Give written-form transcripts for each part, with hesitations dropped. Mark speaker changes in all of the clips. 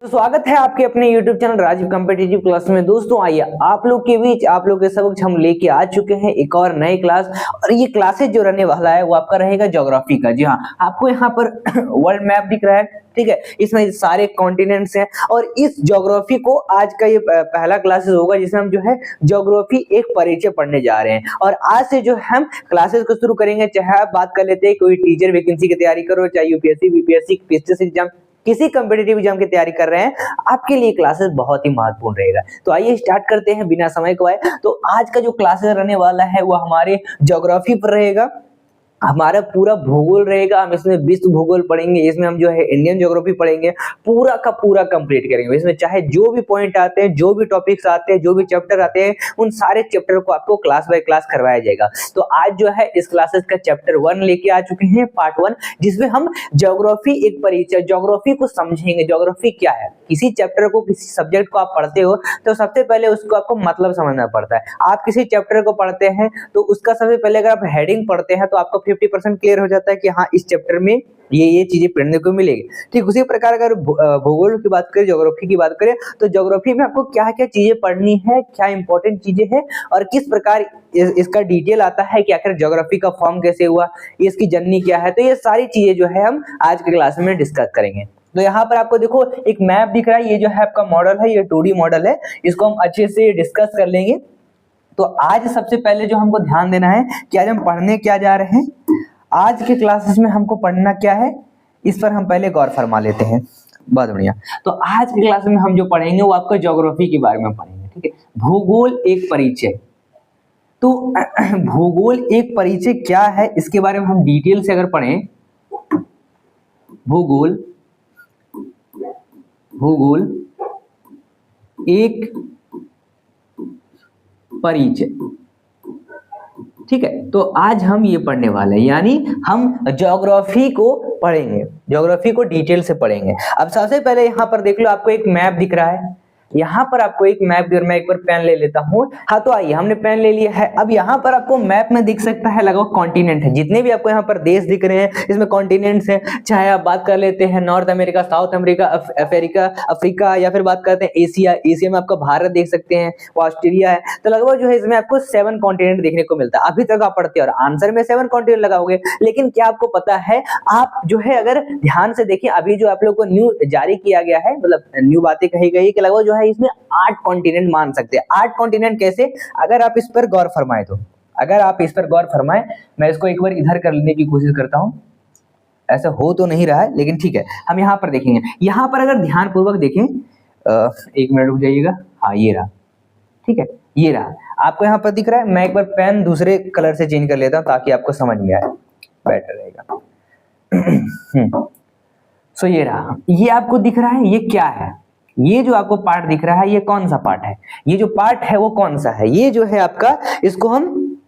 Speaker 1: तो स्वागत है आपके अपने YouTube channel Rajeev competitive class में। दोस्तों आइए आप लोग के बीच आप लोग के समक्ष हम लेके आ चुके हैं एक और नए क्लास। और ये क्लासेज जो रहने वाला है वो आपका रहेगा ज्योग्राफी का। जी हाँ, आपको यहाँ पर वर्ल्ड मैप दिख रहा है, ठीक है। इसमें सारे कॉन्टिनेंट्स हैं और इस ज्योग्राफी को आज का ये पहला क्लासेस होगा जिसमें हम जो है ज्योग्राफी एक परिचय पढ़ने जा रहे हैं। और आज से जो हम क्लासेस को शुरू करेंगे, चाहे आप बात कर लेते हैं कोई टीचर वैकेंसी की तैयारी करो, चाहे यूपीएससी बीपीएससी पीएससी एग्जाम किसी कंपिटिटिव एग्जाम की तैयारी कर रहे हैं, आपके लिए क्लासेस बहुत ही महत्वपूर्ण रहेगा। तो आइए स्टार्ट करते हैं बिना समय गवाए। तो आज का जो क्लासेस रहने वाला है वो हमारे ज्योग्राफी पर रहेगा, हमारा पूरा भूगोल रहेगा। हम इसमें विश्व भूगोल पढ़ेंगे, इसमें हम जो है इंडियन ज्योग्राफी पढ़ेंगे, पूरा का पूरा कंप्लीट करेंगे। इसमें चाहे जो भी पॉइंट आते हैं, जो भी टॉपिक्स आते हैं, जो भी चैप्टर आते हैं, उन सारे चैप्टर को आपको क्लास बाय क्लास करवाया जाएगा। तो आज जो है इस क्लासेस का चैप्टर 1 लेके आ चुके हैं, पार्ट 1, जिसमें हम ज्योग्राफी एक परिचय, ज्योग्राफी को समझेंगे। ज्योग्राफी क्या है? किसी चैप्टर को, किसी सब्जेक्ट को आप पढ़ते हो तो सबसे पहले उसको आपको मतलब समझना पड़ता है। आप किसी चैप्टर को पढ़ते हैं तो उसका सबसे पहले अगर आप हेडिंग पढ़ते हैं तो आपको 50% क्लियर हो जाता है कि हाँ इस चैप्टर में ये चीजें पढ़ने को मिलेगी। ठीक उसी प्रकार अगर भूगोल की बात करें, ज्योग्राफी की बात करें, तो ज्योग्राफी में आपको क्या क्या चीजें पढ़नी है, क्या इंपॉर्टेंट चीजें हैं और किस प्रकार इसका डिटेल आता है कि आखिर ज्योग्राफी का फॉर्म कैसे हुआ, इसकी जननी क्या है। तो ये सारी चीजें जो है हम आज के क्लास में डिस्कस करेंगे। तो यहाँ पर आपको देखो एक मैप दिख रहा है, ये जो है आपका मॉडल है, ये 2D मॉडल है, इसको हम अच्छे से डिस्कस कर लेंगे। तो आज सबसे पहले जो हमको ध्यान देना है कि आज हम पढ़ने क्या जा रहे हैं, आज के क्लासेस में हमको पढ़ना क्या है, इस पर हम पहले गौर फरमा लेते हैं। बहुत बढ़िया। तो आज के क्लास में हम जो पढ़ेंगे वो आपको ज्योग्राफी के बारे में पढ़ेंगे, ठीक है। भूगोल एक परिचय। तो भूगोल एक परिचय क्या है इसके बारे में हम डिटेल से अगर पढ़ें, भूगोल एक परिचय, ठीक है। तो आज हम ये पढ़ने वाले हैं, यानी हम ज्योग्राफी को पढ़ेंगे, ज्योग्राफी को डिटेल से पढ़ेंगे। अब सबसे पहले यहाँ पर देख लो, आपको एक मैप दिख रहा है, यहाँ पर आपको एक मैप, मैं एक बार पेन ले लेता हूँ। हाँ तो आइए, हमने पेन ले लिया है। अब यहाँ पर आपको मैप में दिख सकता है लगा कॉन्टिनेंट है, जितने भी आपको यहाँ पर देश दिख रहे हैं इसमें कॉन्टिनेंट्स हैं। चाहे आप बात कर लेते हैं north America, south America, Africa, या फिर बात करते हैं एशिया, एशिया में आपका भारत देख सकते हैं, ऑस्ट्रेलिया है। तो लगभग जो है इसमें आपको 7 कॉन्टिनेंट देखने को मिलता है। अभी तक आप पढ़ते हैं और आंसर में 7 कॉन्टिनेंट लगाओगे, लेकिन क्या आपको पता है, आप जो है अगर ध्यान से देखिए, अभी जो आप लोग को न्यू जारी किया गया है, मतलब न्यू बातें कही गई कि लगभग जो है इसमें 8 कॉन्टिनेंट मान सकते हैं। 8 कॉन्टिनेंट कैसे? अगर आप इस पर गौर फरमाएं तो, अगर आप इस पर गौर फरमाएं, मैं इसको एक बार इधर कर लेने की कोशिश करता हूं, ऐसा हो तो नहीं रहा है लेकिन ठीक है, हम यहां पर देखेंगे। यहां पर अगर ध्यान पूर्वक देखें, 1 मिनट रुक जाइएगा, हाँ ये रहा, ठीक है, ये रहा, आपको यहां पर दिख रहा है। मैं एक बार पेन दूसरे कलर से चेंज कर लेता हूं ताकि आपको समझ में आए, बेटर रहेगा। सो ये रहा, ये आपको दिख रहा है, ये क्या है? ये जो आपको पार्ट दिख रहा है ये कौन सा पार्ट है? ये जो पार्ट है वो कौन सा है? ये जो है आपका, इसको हम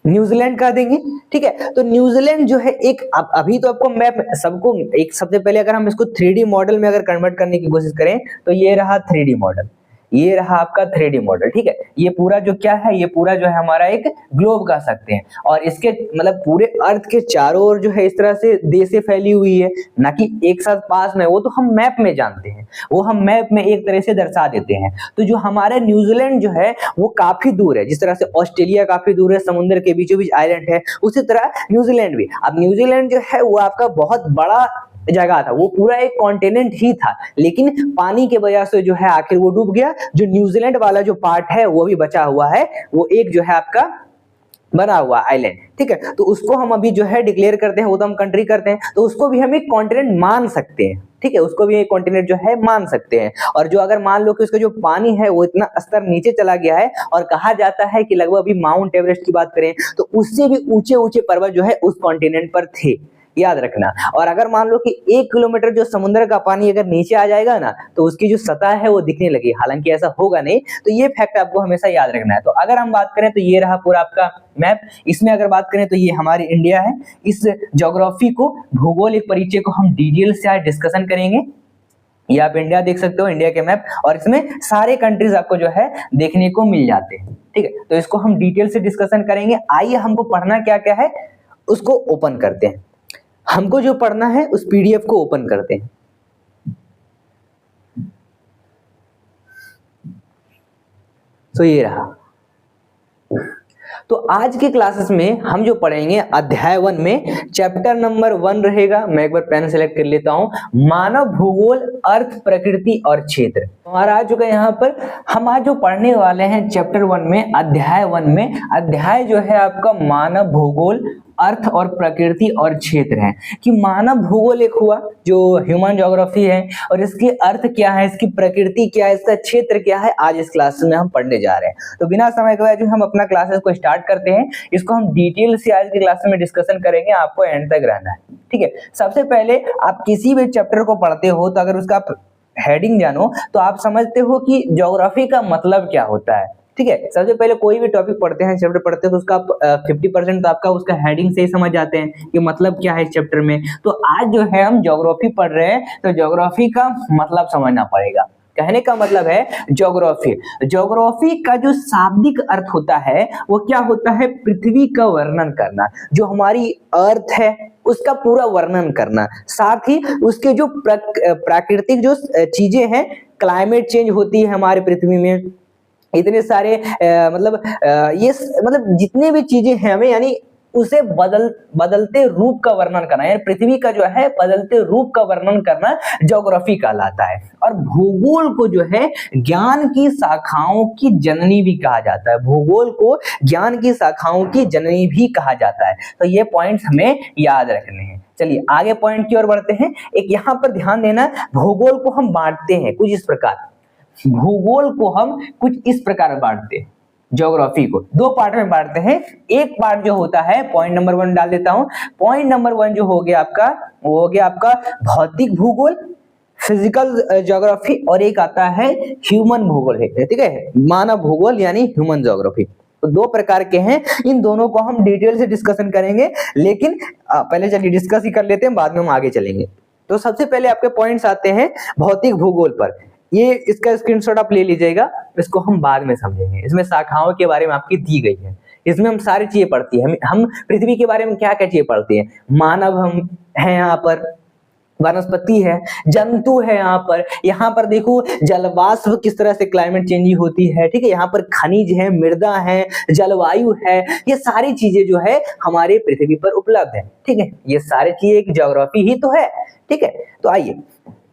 Speaker 1: न्यूजीलैंड कर देंगे, ठीक है। तो न्यूजीलैंड जो है एक, अभी तो आपको मैप सबको एक, सबसे पहले अगर हम इसको 3D मॉडल में अगर कन्वर्ट करने की कोशिश करें तो ये रहा 3D मॉडल, ये रहा आपका 3D मॉडल, ठीक है। ये पूरा जो क्या है, ये पूरा जो है हमारा एक ग्लोब कह सकते हैं, और इसके मतलब पूरे अर्थ के चारों ओर जो है इस तरह से देशें फैली हुई है, ना कि एक साथ पास में। वो तो हम मैप में जानते हैं, वो हम मैप में एक तरह से दर्शा देते हैं। तो जो हमारा न्यूजीलैंड जो है वो काफी दूर है, जिस तरह से ऑस्ट्रेलिया काफी दूर है, समुद्र के बीचों बीच आइलैंड है, उसी तरह न्यूजीलैंड भी। अब न्यूजीलैंड जो है वो आपका बहुत बड़ा जगह था, वो पूरा एक कॉन्टिनेंट ही था, लेकिन पानी के वजह से जो है आखिर वो डूब गया। जो न्यूजीलैंड वाला जो पार्ट है वो भी बचा हुआ है, वो एक जो है आपका बना हुआ आइलैंड, ठीक है। तो उसको हम अभी जो है डिक्लेयर करते हैं, वो तो हम कंट्री करते हैं, तो उसको भी हम एक कॉन्टिनेंट मान सकते हैं, ठीक है, उसको भी एक कॉन्टिनेंट जो है मान सकते हैं। और जो अगर मान लो कि उसका जो पानी है वो इतना स्तर नीचे चला गया है, और कहा जाता है कि लगभग अभी माउंट एवरेस्ट की बात करें तो उससे भी ऊंचे ऊंचे पर्वत जो है उस कॉन्टिनेंट पर थे, याद रखना। और अगर मान लो कि 1 किलोमीटर जो समुद्र का पानी अगर नीचे आ जाएगा ना, तो उसकी जो सतह है वो दिखने लगी, हालांकि ऐसा होगा नहीं। तो ये फैक्ट आपको हमेशा याद रखना है। तो अगर हम बात करें तो ये रहा पूरा आपका मैप। इसमें अगर बात करें तो ये हमारी इंडिया है। इस ज्योग्राफी को, भूगोल एक परिचय को हम डिटेल से आज डिस्कशन करेंगे। ये आप इंडिया देख सकते हो, इंडिया के मैप, और इसमें सारे कंट्रीज आपको जो है देखने को मिल जाते हैं, ठीक है। तो इसको हम डिटेल से डिस्कशन करेंगे। आइए हमको पढ़ना क्या क्या है उसको ओपन करते हैं। हमको जो पढ़ना है उस PDF को ओपन करते हैं। तो ये रहा। तो आज के क्लासेस में हम जो पढ़ेंगे अध्याय 1 में चैप्टर नंबर 1 रहेगा। मैं एक बार पेन सेलेक्ट कर लेता हूं। मानव भूगोल, अर्थ, प्रकृति और क्षेत्र हमारा आ चुका है। यहाँ पर हम आज जो पढ़ने वाले हैं चैप्टर 1 में, अध्याय 1 में, अध्याय जो है आपका मानव भूगोल, अर्थ और प्रकृति और क्षेत्र है। कि मानव भूगोल एक हुआ जो ह्यूमन ज्योग्राफी है, और इसकी अर्थ क्या है, इसकी प्रकृति क्या है, इसका क्षेत्र क्या है, आज इस क्लास में हम पढ़ने जा रहे हैं। तो बिना समय गवाए जो हम अपना क्लासेस को स्टार्ट करते हैं, इसको हम डिटेल से आज की क्लास में डिस्कशन करेंगे, आपको एंड तक रहना है, ठीक है। सबसे पहले आप किसी भी चैप्टर को पढ़ते हो तो अगर उसका हेडिंग जानो तो आप समझते हो कि ज्योग्राफी का मतलब क्या होता है, ठीक है। सबसे पहले कोई भी टॉपिक पढ़ते हैं, चैप्टर पढ़ते हैं, तो उसका 50% तो आपका उसका हेडिंग से ही समझ जाते हैं कि मतलब क्या है इस चैप्टर में। तो आज जो है हम ज्योग्राफी पढ़ रहे हैं, तो ज्योग्राफी का मतलब समझना पड़ेगा। कहने का मतलब है ज्योग्राफी, ज्योग्राफी का जो शाब्दिक अर्थ होता है वो क्या होता है, पृथ्वी का वर्णन करना, जो हमारी अर्थ है उसका पूरा वर्णन करना, साथ ही उसके जो प्राकृतिक जो चीजें हैं, क्लाइमेट चेंज होती है हमारे पृथ्वी में, इतने सारे ये मतलब जितने भी चीजें हैं हमें, यानी उसे बदलते रूप का वर्णन करना, यानी पृथ्वी का जो है बदलते रूप का वर्णन करना ज्योग्राफी कहलाता है। और भूगोल को जो है ज्ञान की शाखाओं की जननी भी कहा जाता है, भूगोल को ज्ञान की शाखाओं की जननी भी कहा जाता है। तो ये पॉइंट्स हमें याद रखने हैं। चलिए आगे पॉइंट की ओर बढ़ते हैं। एक यहाँ पर ध्यान देना, भूगोल को हम बांटते हैं कुछ इस प्रकार, भूगोल को हम कुछ इस प्रकार बांटते हैं, ज्योग्राफी को 2 पार्ट में बांटते हैं। एक पार्ट जो होता है, पॉइंट नंबर 1 डाल देता हूं, पॉइंट नंबर 1 जो हो गया आपका, वो हो गया आपका भौतिक भूगोल, फिजिकल ज्योग्राफी, और एक आता है ह्यूमन भूगोल है, ठीक है, मानव भूगोल यानी ह्यूमन ज्योग्राफी। तो 2 प्रकार के हैं, इन दोनों को हम डिटेल से डिस्कशन करेंगे, लेकिन पहले चलिए डिस्कस ही कर लेते हैं, बाद में हम आगे चलेंगे। तो सबसे पहले आपके पॉइंट्स आते हैं भौतिक भूगोल पर। ये इसका स्क्रीनशॉट आप ले लीजिएगा, इसको हम बाद में समझेंगे। इसमें शाखाओं के बारे में आपकी दी गई है, इसमें हम सारी चीजें पढ़ती हैं। हम पृथ्वी के बारे में क्या क्या चीजें पढ़ते हैं, मानव हम हैं, यहाँ पर वनस्पति है, जंतु है, यहाँ पर देखो जलवाष्प किस तरह से क्लाइमेट चेंज होती है, ठीक है, यहाँ पर खनिज है, मृदा है, जलवायु है, ये सारी चीजें जो है हमारे पृथ्वी पर उपलब्ध है, ठीक है। ये सारी चीजें एक ज्योग्राफी ही तो है, ठीक है। तो आइए,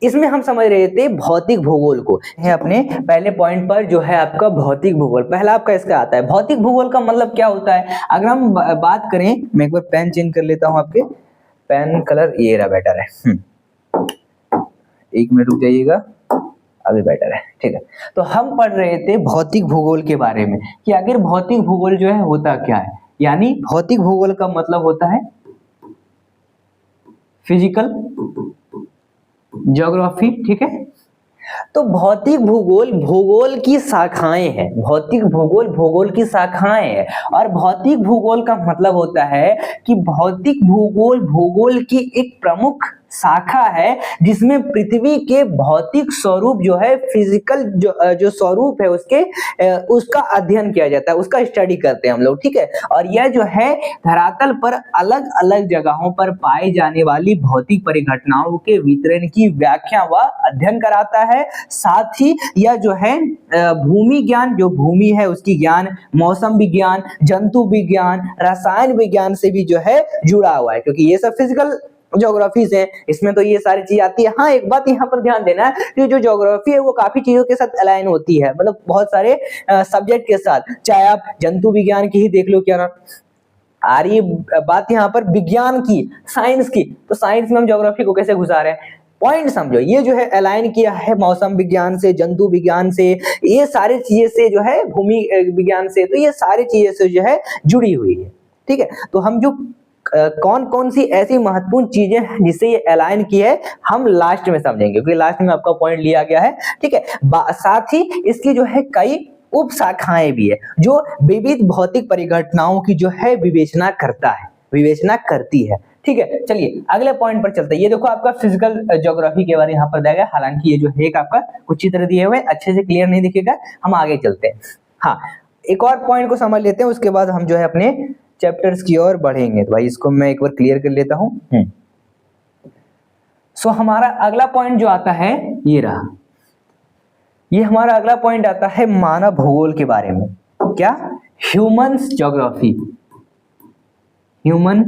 Speaker 1: इसमें हम समझ रहे थे भौतिक भूगोल को है। अपने पहले पॉइंट पर जो है आपका भौतिक भूगोल, पहला आपका इसका आता है। भौतिक भूगोल का मतलब क्या होता है, अगर हम बात करें, मैं एक बार पेन चेंज कर लेता हूं, आपके पेन कलर ये रहा, बेटर है, 1 मिनट रुक जाइएगा, अभी बेटर है, ठीक है। तो हम पढ़ रहे थे भौतिक भूगोल के बारे में कि आखिर भौतिक भूगोल जो है होता क्या है। यानी भौतिक भूगोल का मतलब होता है फिजिकल ज्योग्राफी, ठीक है। तो भौतिक भूगोल भूगोल की शाखाएं हैं, भौतिक भूगोल भूगोल की शाखाएं हैं। और भौतिक भूगोल का मतलब होता है कि भौतिक भूगोल भूगोल की एक प्रमुख शाखा है, जिसमें पृथ्वी के भौतिक स्वरूप जो है, फिजिकल जो स्वरूप है उसका अध्ययन किया जाता है, उसका स्टडी करते हैं हम लोग, ठीक है। और यह जो है धरातल पर अलग अलग जगहों पर पाई जाने वाली भौतिक परिघटनाओं के वितरण की व्याख्या व अध्ययन कराता है। साथ ही यह जो है भूमि ज्ञान, जो भूमि है उसकी ज्ञान, मौसम विज्ञान, जंतु विज्ञान, रसायन विज्ञान से भी जो है जुड़ा हुआ है, क्योंकि ये सब फिजिकल ज्योग्राफी से, इसमें तो ये सारी चीज आती है। हाँ, एक बात यहाँ पर ध्यान देना है कि जो ज्योग्राफी है वो काफी चीजों के साथ अलाइन होती है, मतलब बहुत सारे सब्जेक्ट के साथ। चाहे आप जंतु विज्ञान की ही देख लो, क्या ना आ रही बात यहाँ पर विज्ञान की, साइंस की, तो साइंस में हम ज्योग्राफी को कैसे घुसा रहे हैं, पॉइंट समझो। ये जो है अलाइन किया है मौसम विज्ञान से, जंतु विज्ञान से, ये सारी चीजें से जो है भूमि विज्ञान से, तो ये सारी चीजें से जो है जुड़ी हुई है, ठीक है। तो हम जो कौन कौन सी ऐसी महत्वपूर्ण चीजें हैं जिससे ये अलाइन की है, हम लास्ट में समझेंगे, क्योंकि लास्ट में आपका पॉइंट लिया गया है, ठीक है। साथ ही इसकी जो है कई उप शाखाएं भी है, जो विविध भौतिक परिघटनाओं की जो है विवेचना करती है, ठीक है। चलिए अगले पॉइंट पर चलते हैं। ये देखो आपका फिजिकल ज्योग्राफी के बारे में यहाँ पर दिया गया, हालांकि ये जो है आपका कुछ चित्र दिए हुए अच्छे से क्लियर नहीं दिखेगा, हम आगे चलते हैं। हाँ, एक और पॉइंट को समझ लेते हैं, उसके बाद हम जो है अपने चैप्टर्स की ओर बढ़ेंगे। तो भाई इसको मैं एक बार क्लियर कर लेता हूं। सो हमारा अगला पॉइंट जो आता है ये रहा, ये हमारा अगला पॉइंट आता है मानव भूगोल के बारे में। क्या? Humans geography, human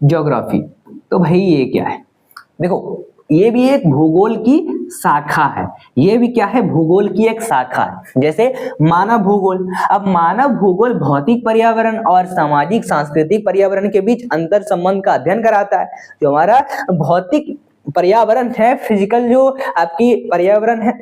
Speaker 1: geography. तो भाई ये क्या है? देखो ये भी एक भूगोल की शाखा है, ये भी क्या है? भूगोल की एक शाखा है। जैसे मानव भूगोल, अब मानव भूगोल भौतिक पर्यावरण और सामाजिक सांस्कृतिक पर्यावरण के बीच अंतर संबंध का अध्ययन कराता है। जो हमारा भौतिक पर्यावरण है, फिजिकल जो आपकी पर्यावरण है,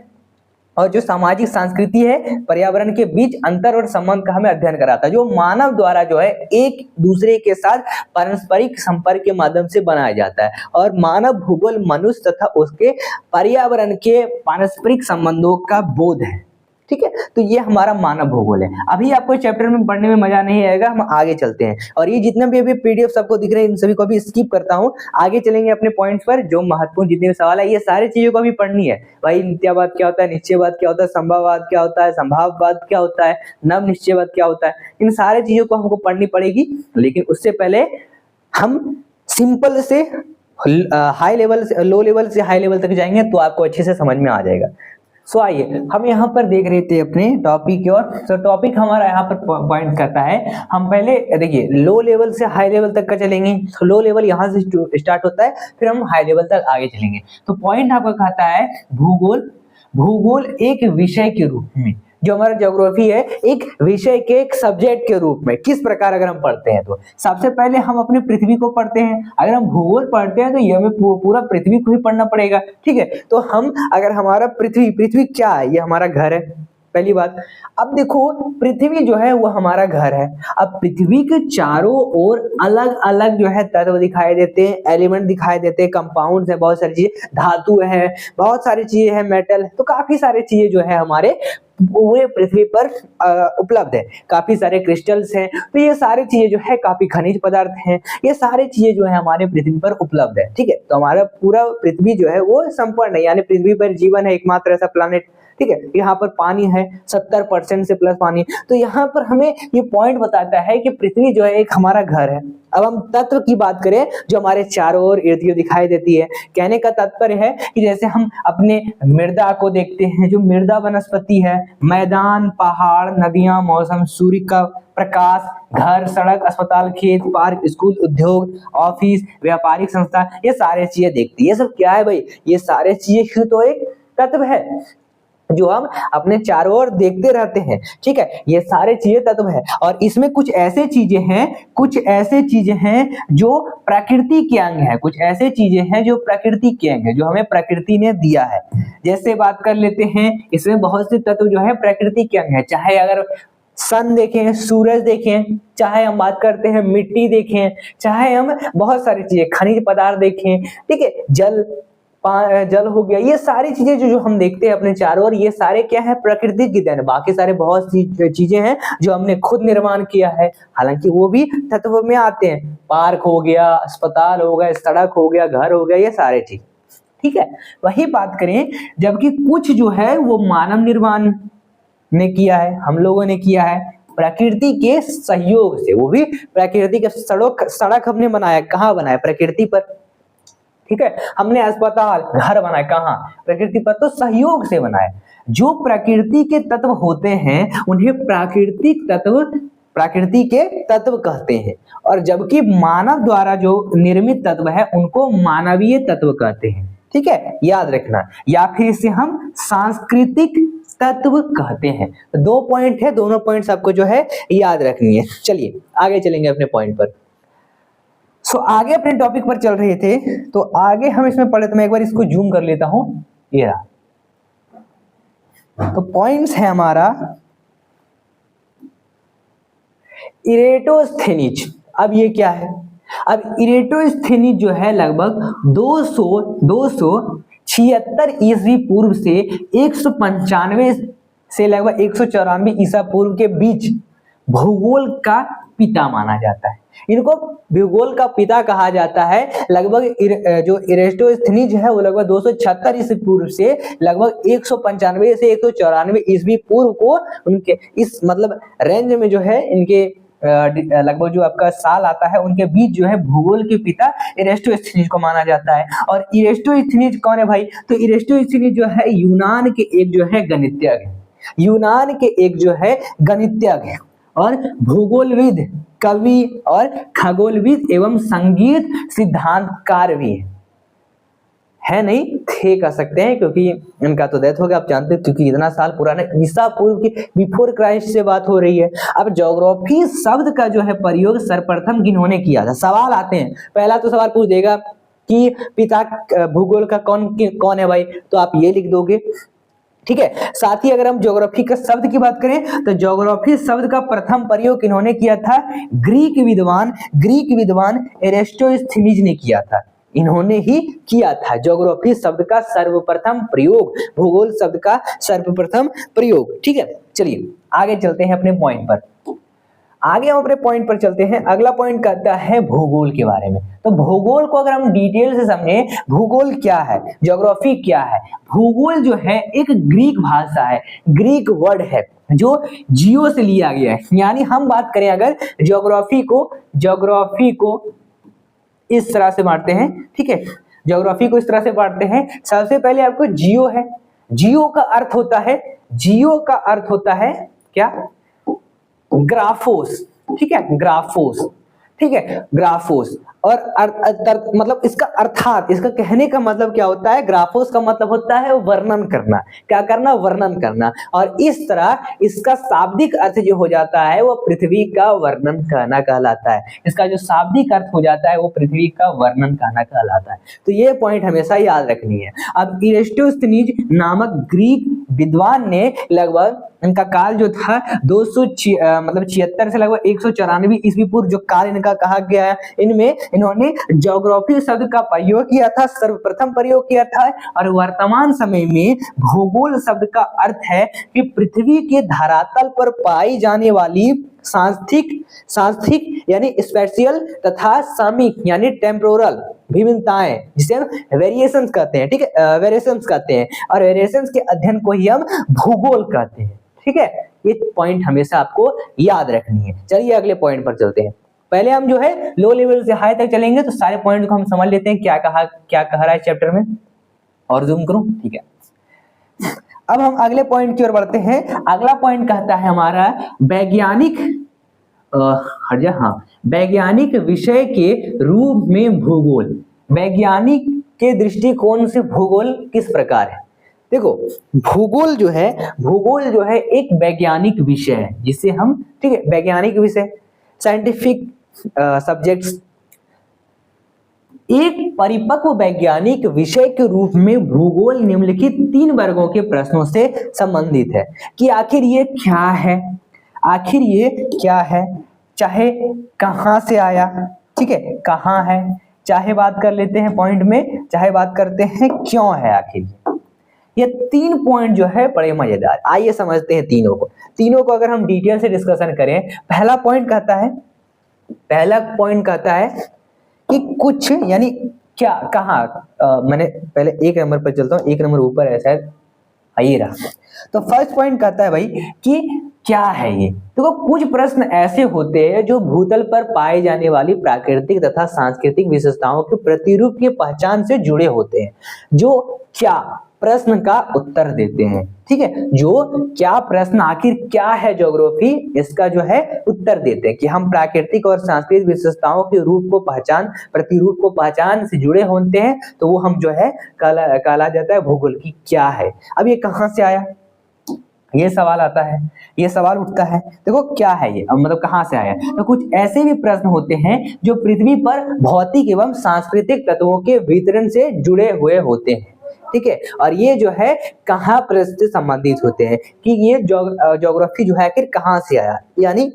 Speaker 1: और जो सामाजिक संस्कृति है, पर्यावरण के बीच अंतर और संबंध का हमें अध्ययन कराता है, जो मानव द्वारा जो है एक दूसरे के साथ पारस्परिक संपर्क के माध्यम से बनाया जाता है। और मानव भूगोल मनुष्य तथा उसके पर्यावरण के पारस्परिक संबंधों का बोध है। ठीक है, तो ये हमारा मानव भूगोल है। अभी आपको चैप्टर में पढ़ने में मजा नहीं आएगा, हम आगे चलते हैं। और ये जितने भी अभी पीडीएफ सबको दिख रहे हैं, इन सभी को भी स्किप करता हूँ, आगे चलेंगे अपने पॉइंट्स पर। जो महत्वपूर्ण जितने भी सवाल है, ये सारी चीजों को भी पढ़नी है। भाई नित्यावाद क्या होता है, निश्चयवाद क्या होता है, संभववाद क्या होता है, संभाववाद क्या होता है, नव निश्चयवाद क्या होता है, इन सारी चीजों को हमको पढ़नी पड़ेगी। लेकिन उससे पहले हम सिंपल से हाई लेवल से, लो लेवल से हाई लेवल तक जाएंगे तो आपको अच्छे से समझ में आ जाएगा। सो आइए हम यहाँ पर देख रहे थे अपने टॉपिक की ओर। तो टॉपिक हमारा यहाँ पर पॉइंट करता है, हम पहले देखिए लो लेवल से हाई लेवल तक का चलेंगे। तो लो लेवल यहाँ से स्टार्ट होता है, फिर हम हाई लेवल तक आगे चलेंगे। तो पॉइंट आपका कहता है भूगोल, भूगोल एक विषय के रूप में, जो हमारा ज्योग्राफी है एक विषय के, एक सब्जेक्ट के रूप में किस प्रकार अगर हम पढ़ते हैं, तो सबसे पहले हम अपने पृथ्वी को पढ़ते हैं। अगर हम भूगोल पढ़ते हैं तो ये हमें पूरा पृथ्वी को ही पढ़ना पड़ेगा। ठीक है, तो हम अगर हमारा पृथ्वी क्या है? ये हमारा घर है, पहली बात। अब देखो पृथ्वी जो है वो हमारा घर है। अब पृथ्वी के चारों ओर अलग अलग जो है तत्व दिखाई देते हैं, एलिमेंट दिखाई देते हैं, कंपाउंड्स है, बहुत सारी चीजें, धातु है, बहुत सारी चीजें है, मेटल, तो काफी सारी चीजें जो है हमारे पूरे पृथ्वी पर उपलब्ध है। काफी सारे क्रिस्टल्स हैं, तो ये सारी चीजें जो है, काफी खनिज पदार्थ हैं, ये सारी चीजें जो है हमारे पृथ्वी पर उपलब्ध है। ठीक है, तो हमारा पूरा पृथ्वी जो है वो संपूर्ण है, यानी पृथ्वी पर जीवन है, एकमात्र ऐसा प्लानिट। ठीक है, यहाँ पर पानी है 70% से प्लस पानी। तो यहाँ पर हमें ये पॉइंट बताता है कि पृथ्वी जो है एक हमारा घर है। अब हम तत्व की बात करें जो हमारे चारों ओर इर्द गिर्द दिखाई देती है। कहने का तात्पर्य है कि जैसे हम अपने मृदा को देखते हैं, जो मृदा वनस्पति है, मैदान, पहाड़, नदियां, मौसम, सूर्य का प्रकाश, घर, सड़क, अस्पताल, खेत, पार्क, स्कूल, उद्योग, ऑफिस, व्यापारिक संस्था, ये सारे चीजें देखती है। ये सब क्या है भाई? ये सारे चीजें तो एक तत्व है जो हम अपने चारों ओर देखते रहते हैं। ठीक है, ये सारे चीजें तत्व है। और इसमें कुछ ऐसे चीजें हैं जो प्रकृति के अंग है, कुछ ऐसे चीजें हैं जो प्रकृति के अंग है, जो हमें प्रकृति ने दिया है। जैसे बात कर लेते हैं, इसमें बहुत से तत्व जो है प्रकृति के अंग है। चाहे अगर सन देखें, सूरज देखें, चाहे हम बात करते हैं मिट्टी देखें, चाहे हम बहुत सारी चीजें, खनिज पदार्थ देखें, ठीक है, जल हो गया, ये सारी चीजें जो हम देखते हैं अपने चारों ओर, ये सारे क्या है? प्रकृति की देन। बाकी सारे बहुत सी चीजें हैं जो हमने खुद निर्माण किया है, हालांकि वो भी तत्व में आते हैं। पार्क हो गया, अस्पताल हो गया, सड़क हो गया, घर हो गया, ये सारे चीज। ठीक है, वही बात करें जबकि कुछ जो है वो मानव निर्माण ने किया है, हम लोगों ने किया है प्रकृति के सहयोग से। वो भी प्रकृति के सड़क हमने बनाया, कहाँ बनाया? प्रकृति पर। ठीक है, हमने अस्पताल, घर बनाए, कहाँ? प्रकृति पर, तो सहयोग से बनाए। जो प्रकृति के तत्व होते हैं उन्हें प्रकृति के तत्व कहते हैं, और जबकि मानव द्वारा जो निर्मित तत्व है उनको मानवीय तत्व कहते हैं। ठीक है, याद रखना, या फिर इसे हम सांस्कृतिक तत्व कहते हैं। तो 2 पॉइंट है, दोनों पॉइंट्स आपको जो है याद रखनी है। चलिए आगे चलेंगे अपने पॉइंट पर। आगे अपने टॉपिक पर चल रहे थे, तो आगे हम इसमें पढ़े, तो मैं एक बार इसको जूम कर लेता हूं, ये रहा। तो पॉइंट्स है हमारा इरेटोस्थेनीज। अब ये क्या है? अब इरेटोस्थेनीज जो है लगभग 276 ईस्वी पूर्व से 195 से लगभग 194 ईसा पूर्व के बीच भूगोल का पिता माना जाता है। इनको भूगोल का पिता कहा जाता है। लगभग जो इरेटोस्थेनीज है वो लगभग 276 ईस्वी पूर्व से लगभग 195 से 194 ईस्वी पूर्व को उनके इस मतलब रेंज में जो है इनके लगभग जो आपका साल आता है उनके बीच जो है भूगोल के पिता इरेस्टोस्थनीज को माना जाता है। और इरेस्टोस्थनीज कौन है भाई? तो इरेस्टोस्थनीज जो है यूनान के एक जो है गणितज्ञ है, यूनान के एक जो है गणितज्ञ है और भूगोलविद, कवि और खगोलविद एवं संगीत सिद्धांतकार भी है नहीं थे कह सकते हैं, क्योंकि इनका तो डेथ हो गया, आप जानते हैं, क्योंकि इतना साल पुराना ईसा पूर्व की बिफोर क्राइस्ट से बात हो रही है। अब ज्योग्राफी शब्द का जो है प्रयोग सर्वप्रथम किन्होंने किया था? सवाल आते हैं, पहला तो सवाल पूछ देगा कि पिता भूगोल का कौन है भाई, तो आप ये लिख दोगे, ठीक है। साथ ही अगर हम ज्योग्राफी का शब्द की बात करें तो ज्योग्राफी शब्द का प्रथम प्रयोग किन्होंने किया था? ग्रीक विद्वान एरिस्टोस्थनीज ने किया था, इन्होंने ही किया था ज्योग्राफी शब्द का सर्वप्रथम प्रयोग, भूगोल शब्द का सर्वप्रथम प्रयोग, ठीक है। चलिए आगे चलते हैं अपने पॉइंट पर, आगे हम अपने पॉइंट पर चलते हैं। अगला पॉइंट कहता है भूगोल के बारे में। तो भूगोल को अगर हम डिटेल से समझें, भूगोल क्या है, ज्योग्राफी क्या है? भूगोल जो है एक ग्रीक भाषा है, ग्रीक वर्ड है जो जियो से लिया गया है। यानी हम बात करें अगर ज्योग्राफी को इस तरह से बांटते हैं, ठीक है, ज्योग्राफी को इस तरह से बांटते हैं। सबसे पहले आपको जियो है, जियो का अर्थ होता है क्या? ग्राफोस, ठीक है, ग्राफोस, ठीक है, ग्राफोस। और मतलब इसका अर्थात, इसका कहने का मतलब क्या होता है? ग्राफोस का मतलब होता है वर्णन करना, क्या करना? वर्णन करना। और इस तरह इसका शाब्दिक अर्थ जो हो जाता है वो पृथ्वी का वर्णन करना कहलाता है। इसका जो शाब्दिक अर्थ हो जाता है वो पृथ्वी का वर्णन करना कहलाता है। तो ये पॉइंट हमेशा याद रखनी है। अब इरेस्टोस्थनीज नामक ग्रीक विद्वान ने लगभग, इनका काल जो था 276 से लगभग 194 ईस्वी पूर्व जो काल इनका कहा गया है, इनमें इन्होंने ज्योग्राफी शब्द का प्रयोग किया था, सर्वप्रथम प्रयोग किया था। और वर्तमान समय में भूगोल शब्द का अर्थ है कि पृथ्वी के धरातल पर पाई जाने वाली सांख्यिक यानी स्पेशियल तथा सामयिक यानी टेम्पोरल विभिन्नताएं, जिसे हम वेरिएशंस कहते हैं, ठीक है, वेरिएशंस कहते हैं। और वेरिएशंस के अध्ययन को ही हम भूगोल कहते हैं, ठीक है। ये पॉइंट हमेशा आपको याद रखनी है। चलिए अगले पॉइंट पर चलते हैं। पहले हम जो है लो लेवल से हाई तक चलेंगे, तो सारे पॉइंट को हम समझ लेते हैं क्या कह रहा है चैप्टर में। और जूम करूं, ठीक है। अब हम अगले पॉइंट की ओर बढ़ते हैं। अगला पॉइंट कहता है हमारा वैज्ञानिक विषय के रूप में भूगोल। वैज्ञानिक के दृष्टिकोण से भूगोल किस प्रकार है? देखो, भूगोल जो है एक वैज्ञानिक विषय है जिसे हम, ठीक है, वैज्ञानिक विषय, साइंटिफिक सब्जेक्ट्स, एक परिपक्व वैज्ञानिक विषय के रूप में भूगोल निम्नलिखित 3 वर्गों के प्रश्नों से संबंधित है कि आखिर ये क्या है, चाहे कहां से आया, ठीक है, कहां है, चाहे बात कर लेते हैं पॉइंट में, चाहे बात करते हैं क्यों है आखिर। ये 3 पॉइंट जो है बड़े मजेदार। आइए समझते हैं तीनों को अगर हम डिटेल से डिस्कशन करें। पहला पॉइंट कहता है कि कुछ यानी क्या, कहां, मैंने पहले 1 नंबर पर चलता हूं, 1 नंबर ऊपर है शायद, आइए रहा। तो फर्स्ट पॉइंट कहता है भाई कि क्या है ये। तो कुछ प्रश्न ऐसे होते हैं जो भूतल पर पाए जाने वाली प्राकृतिक तथा सांस्कृतिक विशेषताओं के प्रतिरूप की पहचान से जुड़े होते हैं, जो क्या प्रश्न का उत्तर देते हैं, ठीक है। जो क्या प्रश्न आखिर क्या है ज्योग्राफी, इसका जो है उत्तर देते हैं कि हम प्राकृतिक और सांस्कृतिक विशेषताओं के प्रतिरूप को पहचान से जुड़े होते हैं, तो वो हम जो है कहला जाता है भूगोल की क्या है। अब ये कहां से आया, ये सवाल आता है, ये सवाल उठता है। देखो क्या है ये, अब मतलब कहां से आया। तो कुछ ऐसे भी प्रश्न होते हैं जो पृथ्वी पर भौतिक एवं सांस्कृतिक तत्वों के वितरण से जुड़े हुए होते हैं, ठीक है। और ये जो है कहाँ प्रश्न से संबंधित होते हैं कि ये ज्योग्राफी जो है आखिर कहाँ से आया। यानी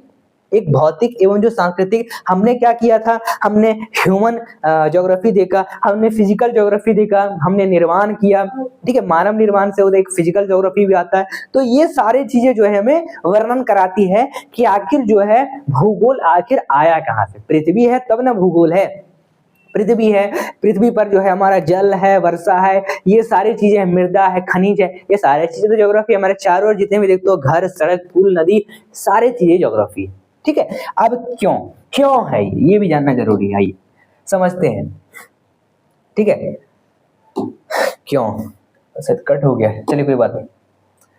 Speaker 1: एक भौतिक एवं जो सांस्कृतिक, हमने क्या किया था, हमने ह्यूमन ज्योग्राफी देखा, हमने फिजिकल ज्योग्राफी देखा, हमने निर्माण किया, ठीक है, मानव निर्माण से एक फिजिकल ज्योग्राफी भी आता है। तो ये सारी चीजें जो है हमें वर्णन कराती है कि आखिर जो है भूगोल आखिर आया कहाँ से। पृथ्वी है तब ना भूगोल है, पृथ्वी है, पृथ्वी पर जो है हमारा जल है, वर्षा है, ये सारी चीजें, मृदा है, खनिज है, ये सारी चीजें तो ज्योग्राफी। हमारे चारों ओर जितने भी देखते हो घर, सड़क, पुल, नदी, सारी चीजें ज्योग्राफी है, ठीक है। अब क्यों क्यों है ये भी जानना जरूरी है, आइए समझते हैं। ठीक है, क्यों शायद कट हो गया, चलिए कोई बात नहीं।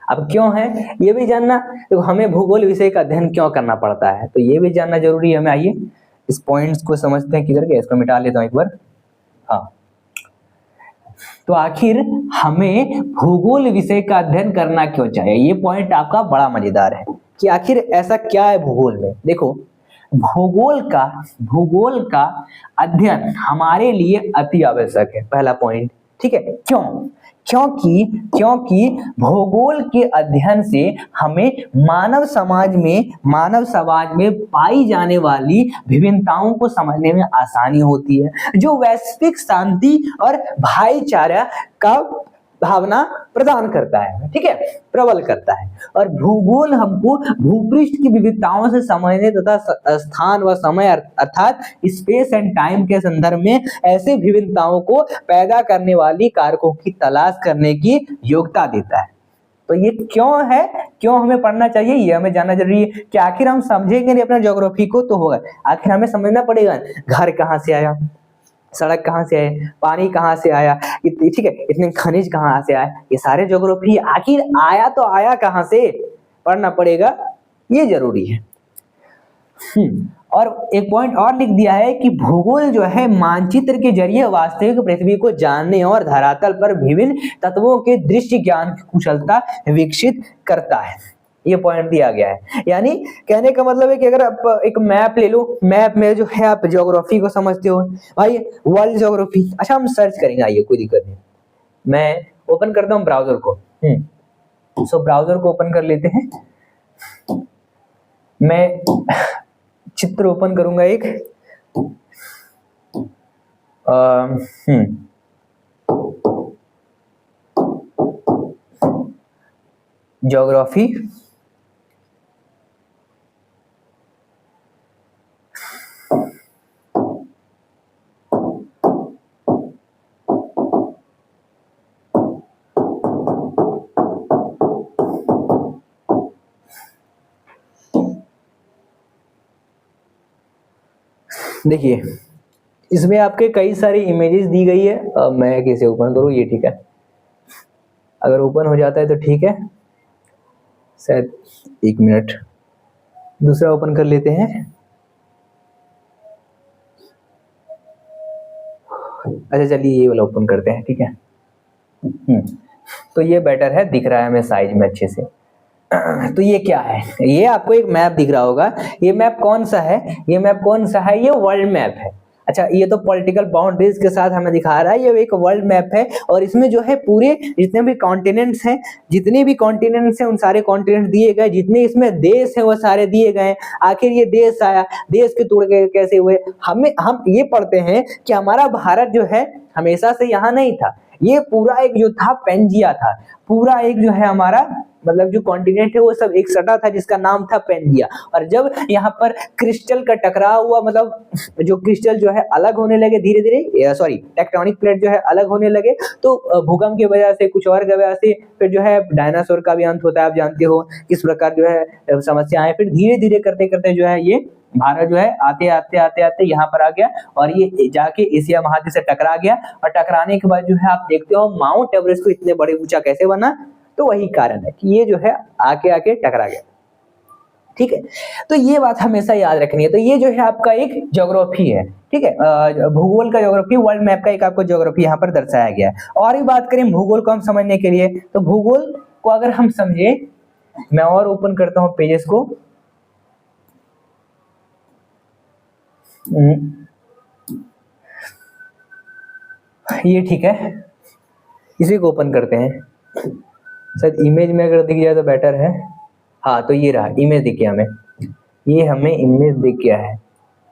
Speaker 1: अब क्यों है ये भी जानना, तो हमें भूगोल विषय का अध्ययन क्यों करना पड़ता है, तो ये भी जानना जरूरी है हमें। आइए इस पॉइंट्स को समझते हैं किधर के, इसको मिटा लेता हूं एक बार। हाँ, तो आखिर हमें भूगोल विषय का अध्ययन करना क्यों चाहिए, ये पॉइंट आपका बड़ा मजेदार है कि आखिर ऐसा क्या है भूगोल में। देखो, भूगोल का अध्ययन हमारे लिए अति आवश्यक है, पहला पॉइंट। ठीक है, क्यों? क्योंकि भूगोल के अध्ययन से हमें मानव समाज में पाई जाने वाली विभिन्नताओं को समझने में आसानी होती है, जो वैश्विक शांति और भाईचारा का भावना प्रदान करता है। ठीक है, प्रबल करता है। और भूगोल हमको भूपृष्ठ की विविधताओं से समझने तथा स्थान व समय अर्थात स्पेस एंड टाइम के संदर्भ में ऐसे विभिन्नताओं को पैदा करने वाली कारकों की तलाश करने की योग्यता देता है। तो ये क्यों है, क्यों हमें पढ़ना चाहिए, ये हमें जानना जरूरी है कि आखिर हम समझेंगे नहीं अपना ज्योग्राफी को तो होगा, आखिर हमें समझना पड़ेगा घर कहाँ से आया, सड़क कहाँ से आए, पानी कहाँ से आया, ठीक है, इतने खनिज कहाँ से आए, ये सारे ज्योग्राफी आखिर आया तो आया कहाँ से, पढ़ना पड़ेगा, ये जरूरी है। और एक पॉइंट और लिख दिया है कि भूगोल जो है मानचित्र के जरिए वास्तविक पृथ्वी को जानने और धरातल पर विभिन्न तत्वों के दृश्य ज्ञान की कुशलता विकसित करता है, ये पॉइंट दिया गया है। यानी कहने का मतलब है कि अगर आप एक मैप ले लो, मैप में जो है आप ज्योग्राफी को समझते हो भाई, वर्ल्ड ज्योग्राफी। अच्छा, हम सर्च करेंगे, आइए कोई दिक्कत नहीं, मैं ओपन करता हूँ ब्राउजर को। सो ब्राउजर को ओपन कर लेते हैं, मैं चित्र ओपन करूंगा एक। ज्योग्राफी, देखिए इसमें आपके कई सारी इमेजेस दी गई है। मैं कैसे ओपन करूँ, ये ठीक है, अगर ओपन हो जाता है तो ठीक है, शायद एक मिनट, दूसरा ओपन कर लेते हैं। अच्छा चलिए ये वाला ओपन करते हैं, ठीक है। तो ये बेटर है, दिख रहा है हमें साइज में अच्छे से। तो ये क्या है, ये आपको एक मैप दिख रहा होगा, ये मैप कौन सा है, ये मैप कौन सा है, ये वर्ल्ड मैप है। अच्छा, ये तो पॉलिटिकल बाउंड्रीज के साथ हमें दिखा रहा है, ये एक वर्ल्ड मैप है और इसमें जो है पूरे जितने भी कॉन्टिनेंट्स हैं उन सारे कॉन्टिनेंट दिए गए, जितने इसमें देश हैं वो सारे दिए गए। आखिर ये देश आया, देश के टुकड़े कैसे हुए, हम ये पढ़ते हैं कि हमारा भारत जो है हमेशा से यहाँ नहीं था, ये पूरा एक जो था पेंजिया था, पूरा एक जो है हमारा मतलब जो कॉन्टिनेंट है वो सब एक सटा था जिसका नाम था पेंजिया। और जब यहाँ पर क्रिस्टल का टकराव हुआ, मतलब जो क्रिस्टल जो है अलग होने लगे धीरे धीरे, सॉरी टेक्टोनिक प्लेट जो है अलग होने लगे, तो भूकंप की वजह से, कुछ और की वजह से, फिर जो है डायनासोर का भी अंत होता है, आप जानते हो किस प्रकार जो है समस्या है। फिर धीरे धीरे करते करते जो है ये भारत जो है आते आते यहाँ पर आ गया और ये जाके एशिया महाद्वीप से टकरा गया। और टकराने के बाद जो है आप देखते हो माउंट एवरेस्ट को इतने बड़े ऊंचा कैसे बना, तो वही कारण है कि ये जो है आके टकरा गया। ठीक है, तो ये बात हमेशा याद रखनी है। तो ये जो है आपका एक ज्योग्राफी है, ठीक है, भूगोल का ज्योग्राफी, वर्ल्ड मैप का एक आपको ज्योग्राफी यहाँ पर दर्शाया गया है। और भी बात करें भूगोल को हम समझने के लिए, तो भूगोल को अगर हम समझे, मैं और ओपन करता हूँ पेजेस को, ये ठीक है, इसी को ओपन करते हैं, शायद इमेज में अगर दिख जाए तो बेटर है। हाँ, तो ये रहा इमेज दिख गया हमें, ये हमें इमेज दिख गया है।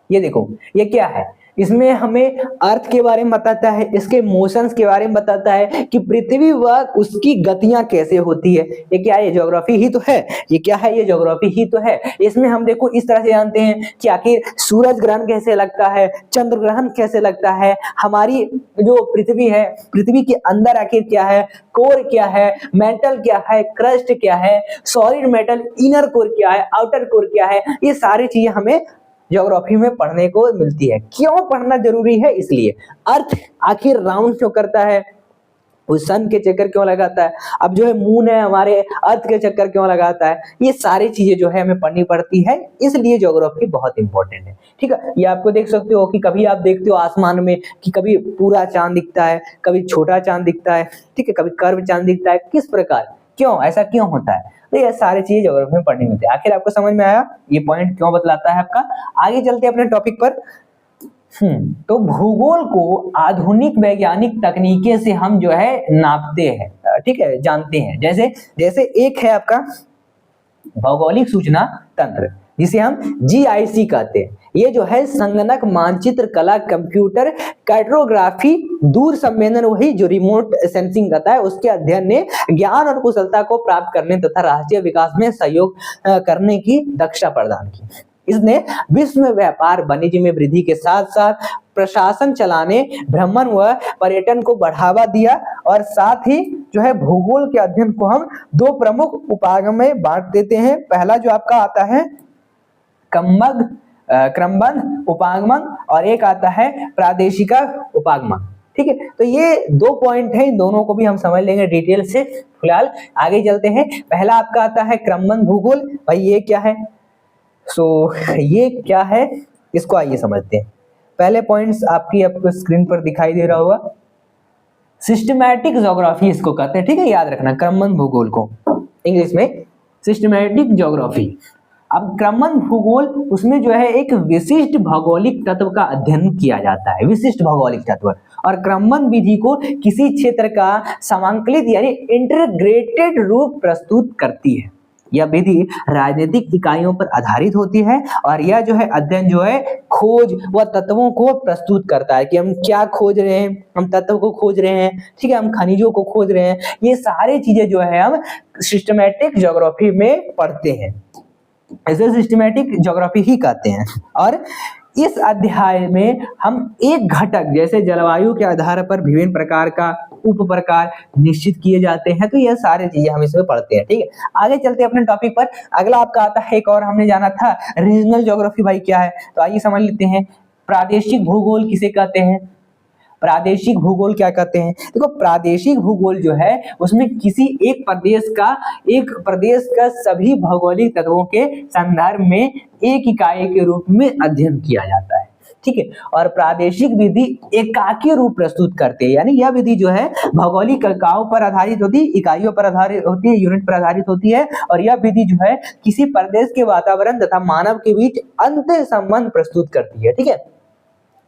Speaker 1: ये देखो ये क्या है, इसमें हमें अर्थ के बारे में बताता है, इसके मोशंस के बारे में बताता है कि पृथ्वी व उसकी गतियां कैसे होती है। ये क्या है? ज्योग्राफी ही तो है। ये क्या है? ये ज्योग्राफी ही तो है। इसमें हम देखो इस तरह से जानते हैं कि आखिर सूरज ग्रहण कैसे लगता है, चंद्र ग्रहण कैसे लगता है, हमारी जो पृथ्वी है, पृथ्वी के अंदर आखिर क्या है, कोर क्या है, मेटल क्या है, क्रस्ट क्या है, सॉलिड मेटल, इनर कोर क्या है, आउटर कोर क्या है, ये सारी चीजें हमें ज्योग्राफी में पढ़ने को मिलती है। क्यों पढ़ना जरूरी है? इसलिए अर्थ आखिर राउंड क्यों करता है, वो सन के चक्कर क्यों लगाता है, अब जो है मून है हमारे अर्थ के चक्कर क्यों लगाता है, ये सारी चीजें जो है हमें पढ़नी पड़ती है, इसलिए ज्योग्राफी बहुत इंपॉर्टेंट है। ठीक है, ये आपको देख सकते हो कि कभी आप देखते हो आसमान में कि कभी पूरा चांद दिखता है, कभी छोटा चांद दिखता है, ठीक है, कभी कर्व चांद दिखता है, किस प्रकार, क्यों, ऐसा क्यों होता है? तो ये सारी चीजें ज्योग्राफी में पढ़नी मिलती है। आखिर आपको समझ में आया ये पॉइंट क्यों बतलाता है आपका? आगे चलते हैं अपने टॉपिक पर। तो भूगोल को आधुनिक वैज्ञानिक तकनीकें से हम जो है नापते हैं, ठीक है, जानते हैं। जैसे जैसे एक है आपका भौगोलिक सूचना तंत्र, जिसे हम GIS कहते हैं। ये जो है संगणक मानचित्र कला, कंप्यूटर कार्टोग्राफी, दूर संवेदन, वही जो रिमोट सेंसिंग कहता है, उसके अध्ययन ने ज्ञान और कुशलता को प्राप्त करने तथा राष्ट्रीय विकास में सहयोग करने की दक्षता प्रदान की। इसने विश्व में व्यापार वाणिज्य में वृद्धि के साथ साथ प्रशासन चलाने, भ्रमण व पर्यटन को बढ़ावा दिया, और साथ ही जो है भूगोल के अध्ययन को हम दो प्रमुख उपागम में बांट देते हैं। पहला जो आपका आता है क्रमबद्ध उपागमन, और एक आता है प्रादेशिक उपागमन। ठीक है, तो ये दो पॉइंट है, इन दोनों को भी हम समझ लेंगे डिटेल से। फिलहाल आगे चलते हैं। पहला आपका आता है क्रमबद्ध भूगोल। भाई ये क्या है? ये क्या है, इसको आइए समझते हैं। पहले पॉइंट्स आपको स्क्रीन पर दिखाई दे रहा होगा, सिस्टमैटिक ज्योग्राफी इसको कहते हैं। ठीक है, याद रखना क्रमबद्ध भूगोल को, इंग्लिश में सिस्टमैटिक ज्योग्राफी। अब क्रमबद्ध भूगोल, उसमें जो है एक विशिष्ट भौगोलिक तत्व का अध्ययन किया जाता है, विशिष्ट भौगोलिक तत्व। और क्रमबद्ध विधि को किसी क्षेत्र का समांकलित यानी इंटीग्रेटेड रूप प्रस्तुत करती है। यह विधि राजनीतिक इकाइयों पर आधारित होती है, और यह जो है अध्ययन जो है खोज व तत्वों को प्रस्तुत करता है कि हम क्या खोज रहे हैं, हम तत्व को खोज रहे हैं, ठीक है, हम खनिजों को खोज रहे हैं। ये सारी चीजें जो है हम सिस्टमैटिक ज्योग्राफी में पढ़ते हैं, इसे सिस्टमैटिक ज्योग्राफी ही कहते हैं। और इस अध्याय में हम एक घटक जैसे जलवायु के आधार पर विभिन्न प्रकार का उप प्रकार निश्चित किए जाते हैं, तो यह सारी चीजें हम इसमें पढ़ते हैं। ठीक है, आगे चलते हैं अपने टॉपिक पर। अगला आपका आता है एक और हमने जाना था रीजनल ज्योग्राफी। भाई क्या है? तो आइए समझ लेते हैं। प्रादेशिक भूगोल किसे कहते हैं? प्रादेशिक भूगोल क्या कहते हैं? देखो, प्रादेशिक भूगोल जो है उसमें किसी एक प्रदेश का सभी भौगोलिक तत्वों के संदर्भ में एक इकाई के रूप में अध्ययन किया जाता है। ठीक है, और प्रादेशिक विधि एकाकी रूप प्रस्तुत करते हैं, यानी यह विधि जो है भौगोलिक इकाइयों पर आधारित होती है, इकाइयों पर आधारित होती है, यूनिट पर आधारित होती है। और यह विधि जो है किसी प्रदेश के वातावरण तथा मानव के बीच अंतर संबंध प्रस्तुत करती है। ठीक है,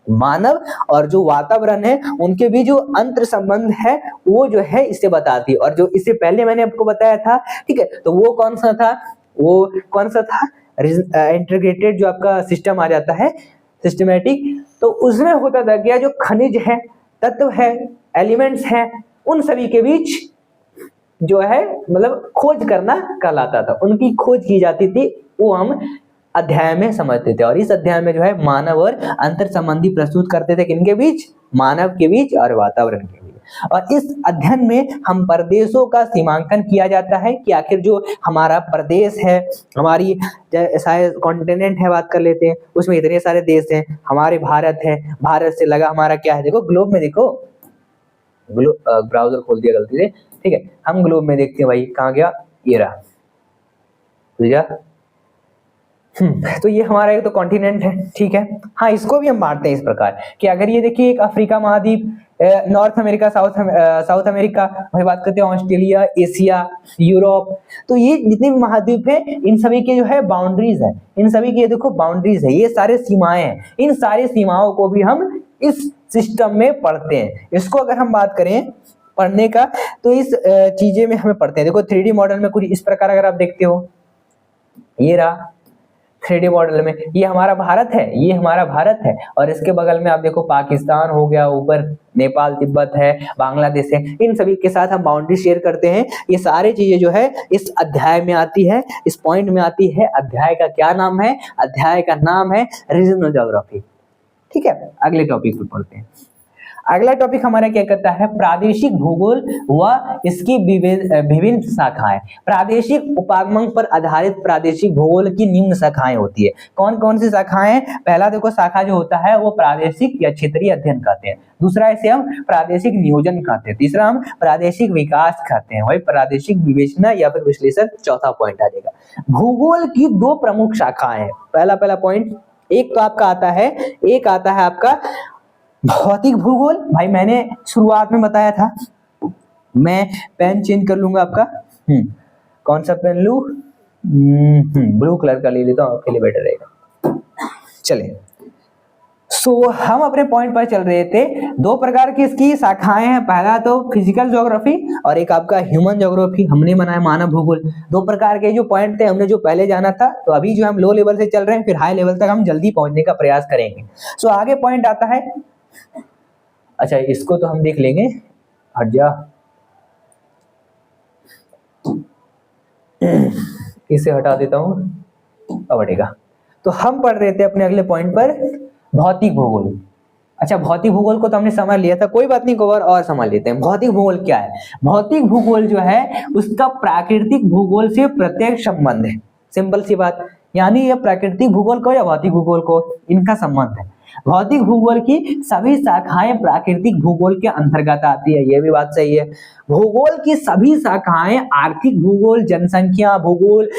Speaker 1: मानव और जो वातावरण है उनके भी जो अंतर संबंध है वो जो है इसे बताती है। और जो इससे पहले मैंने आपको बताया था, ठीक है, तो वो कौन सा था? इंटीग्रेटेड जो आपका सिस्टम आ जाता है, सिस्टमैटिक। तो उसमें होता था क्या, जो खनिज है, तत्व है, एलिमेंट्स हैं, उन सभी के बीच जो है मतलब खोज करना कहलाता था, उनकी खोज की जाती थी, वो हम अध्याय में समझते थे। और इस अध्याय में जो है मानव और अंतर संबंधी प्रस्तुत करते थे, किनके बीच? मानव के बीच और वातावरण के बीच। और इस अध्ययन में हम प्रदेशों का सीमांकन किया जाता है कि आखिर जो हमारा प्रदेश है, हमारी शायद कॉन्टिनेंट है, बात कर लेते हैं, उसमें इतने सारे देश हैं, हमारे भारत है, भारत से लगा हमारा क्या है, देखो ग्लोब में, देखो ब्राउजर खोल दिया गलती से, ठीक है, हम ग्लोब में देखते हैं। भाई कहाँ गया? ये रहा, तो ये हमारा एक तो कॉन्टिनेंट है। ठीक है, हाँ, इसको भी हम बांटते हैं इस प्रकार कि अगर ये देखिए एक अफ्रीका महाद्वीप, नॉर्थ अमेरिका, साउथ अमेरिका, वही बात करते हैं ऑस्ट्रेलिया, एशिया, यूरोप। तो ये जितने भी महाद्वीप हैं इन सभी के जो है बाउंड्रीज है, इन सभी की देखो बाउंड्रीज है, ये सारे सीमाएं हैं। इन सारी सीमाओं को भी हम इस सिस्टम में पढ़ते हैं। इसको अगर हम बात करें पढ़ने का, तो इस चीजें में हमें पढ़ते हैं। देखो 3D मॉडल में कुछ इस प्रकार अगर आप देखते हो, ये रहा, 3D मॉडल में। ये हमारा भारत है, ये हमारा भारत है, और इसके बगल में आप देखो पाकिस्तान हो गया, ऊपर नेपाल तिब्बत है, बांग्लादेश है, इन सभी के साथ हम बाउंड्री शेयर करते हैं। ये सारी चीजें जो है इस अध्याय में आती है, इस पॉइंट में आती है। अध्याय का क्या नाम है? अध्याय का नाम है रीजनल ज्योग्राफी। ठीक है, अगले टॉपिक पे पढ़ते हैं। अगला टॉपिक हमारा क्या कहता है? प्रादेशिक भूगोल व इसकी विभिन्न शाखाएं। प्रादेशिक उपागमांक पर आधारित प्रादेशिक भूगोल की निम्न शाखाएं होती है। कौन कौन सी शाखाएं? पहला देखो शाखा जो होता है वो प्रादेशिक या क्षेत्रीय अध्ययन कहते हैं। दूसरा इसे हम प्रादेशिक नियोजन कहते हैं। तीसरा हम प्रादेशिक विकास कहते हैं। वही प्रादेशिक विवेचना या फिर विश्लेषण चौथा पॉइंट आ जाएगा। भूगोल की दो प्रमुख शाखाएं हैं। पहला पॉइंट, एक तो आपका आता है, एक आता है आपका भौतिक भूगोल। भाई मैंने शुरुआत में बताया था, मैं पेन चेंज कर लूंगा आपका। कौन सा पेन लूं? ब्लू कलर का ले लेता हूं, आपके लिए बेटर रहेगा। चलिए, हम अपने पॉइंट पर चल रहे थे। दो प्रकार की इसकी शाखाएं हैं। पहला तो फिजिकल ज्योग्राफी और एक आपका ह्यूमन ज्योग्राफी। हमने बनाया मानव भूगोल। दो प्रकार के जो पॉइंट थे हमने जो पहले जाना था, तो अभी जो हम लो लेवल से चल रहे हैं, फिर हाई लेवल तक हम जल्दी पहुंचने का प्रयास करेंगे। आगे पॉइंट आता है, अच्छा इसको तो हम देख लेंगे, हट जा, इसे हटा देता हूं, अब हटेगा। तो हम पढ़ रहे थे अपने अगले पॉइंट पर भौतिक भूगोल। अच्छा, भौतिक भूगोल को तो हमने समझ लिया था, कोई बात नहीं, कवर और समझ लेते हैं। भौतिक भूगोल क्या है? भौतिक भूगोल जो है उसका प्राकृतिक भूगोल से प्रत्यक्ष संबंध है। सिंपल सी बात, यानी ये प्राकृतिक भूगोल को या भौतिक भूगोल को, इनका संबंध है। भौतिक भूगोल की सभी शाखाएं प्राकृतिक भूगोल के अंतर्गत आती है, ये भी बात सही है। भूगोल की सभी शाखाएं आर्थिक भूगोल, जनसंख्या भूगोल,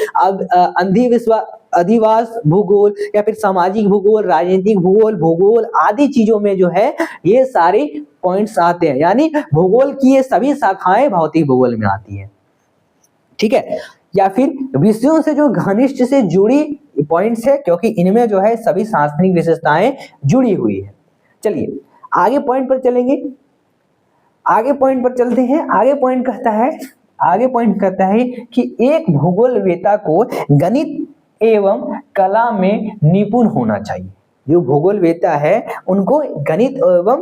Speaker 1: अधिवास भूगोल या फिर सामाजिक भूगोल, राजनीतिक भूगोल, भूगोल आदि चीजों में जो है ये सारे पॉइंट्स आते हैं। यानी भूगोल की ये सभी शाखाएं भौतिक भूगोल में आती है। ठीक है, या फिर विषयों से जो घनिष्ठ से जुड़ी पॉइंट्स है, क्योंकि इनमें जो है सभी सांस्कृतिक विशेषताएं जुड़ी हुई है। चलिए आगे पॉइंट पर चलेंगे, आगे पॉइंट पर चलते हैं। आगे पॉइंट कहता है कि एक भूगोलवेता को गणित एवं कला में निपुण होना चाहिए। जो भूगोलवेता है उनको गणित एवं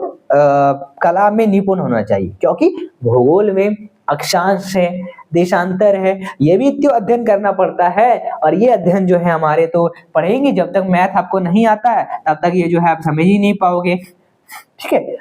Speaker 1: कला में निपुण होना चाहिए, क्योंकि भूगोल में अक्षांश है, देशांतर है, ये भी तो अध्ययन करना पड़ता है। और ये अध्ययन जो है हमारे तो पढ़ेंगे, जब तक मैथ आपको नहीं आता है तब तक ये जो है आप समझ ही नहीं पाओगे। ठीक है,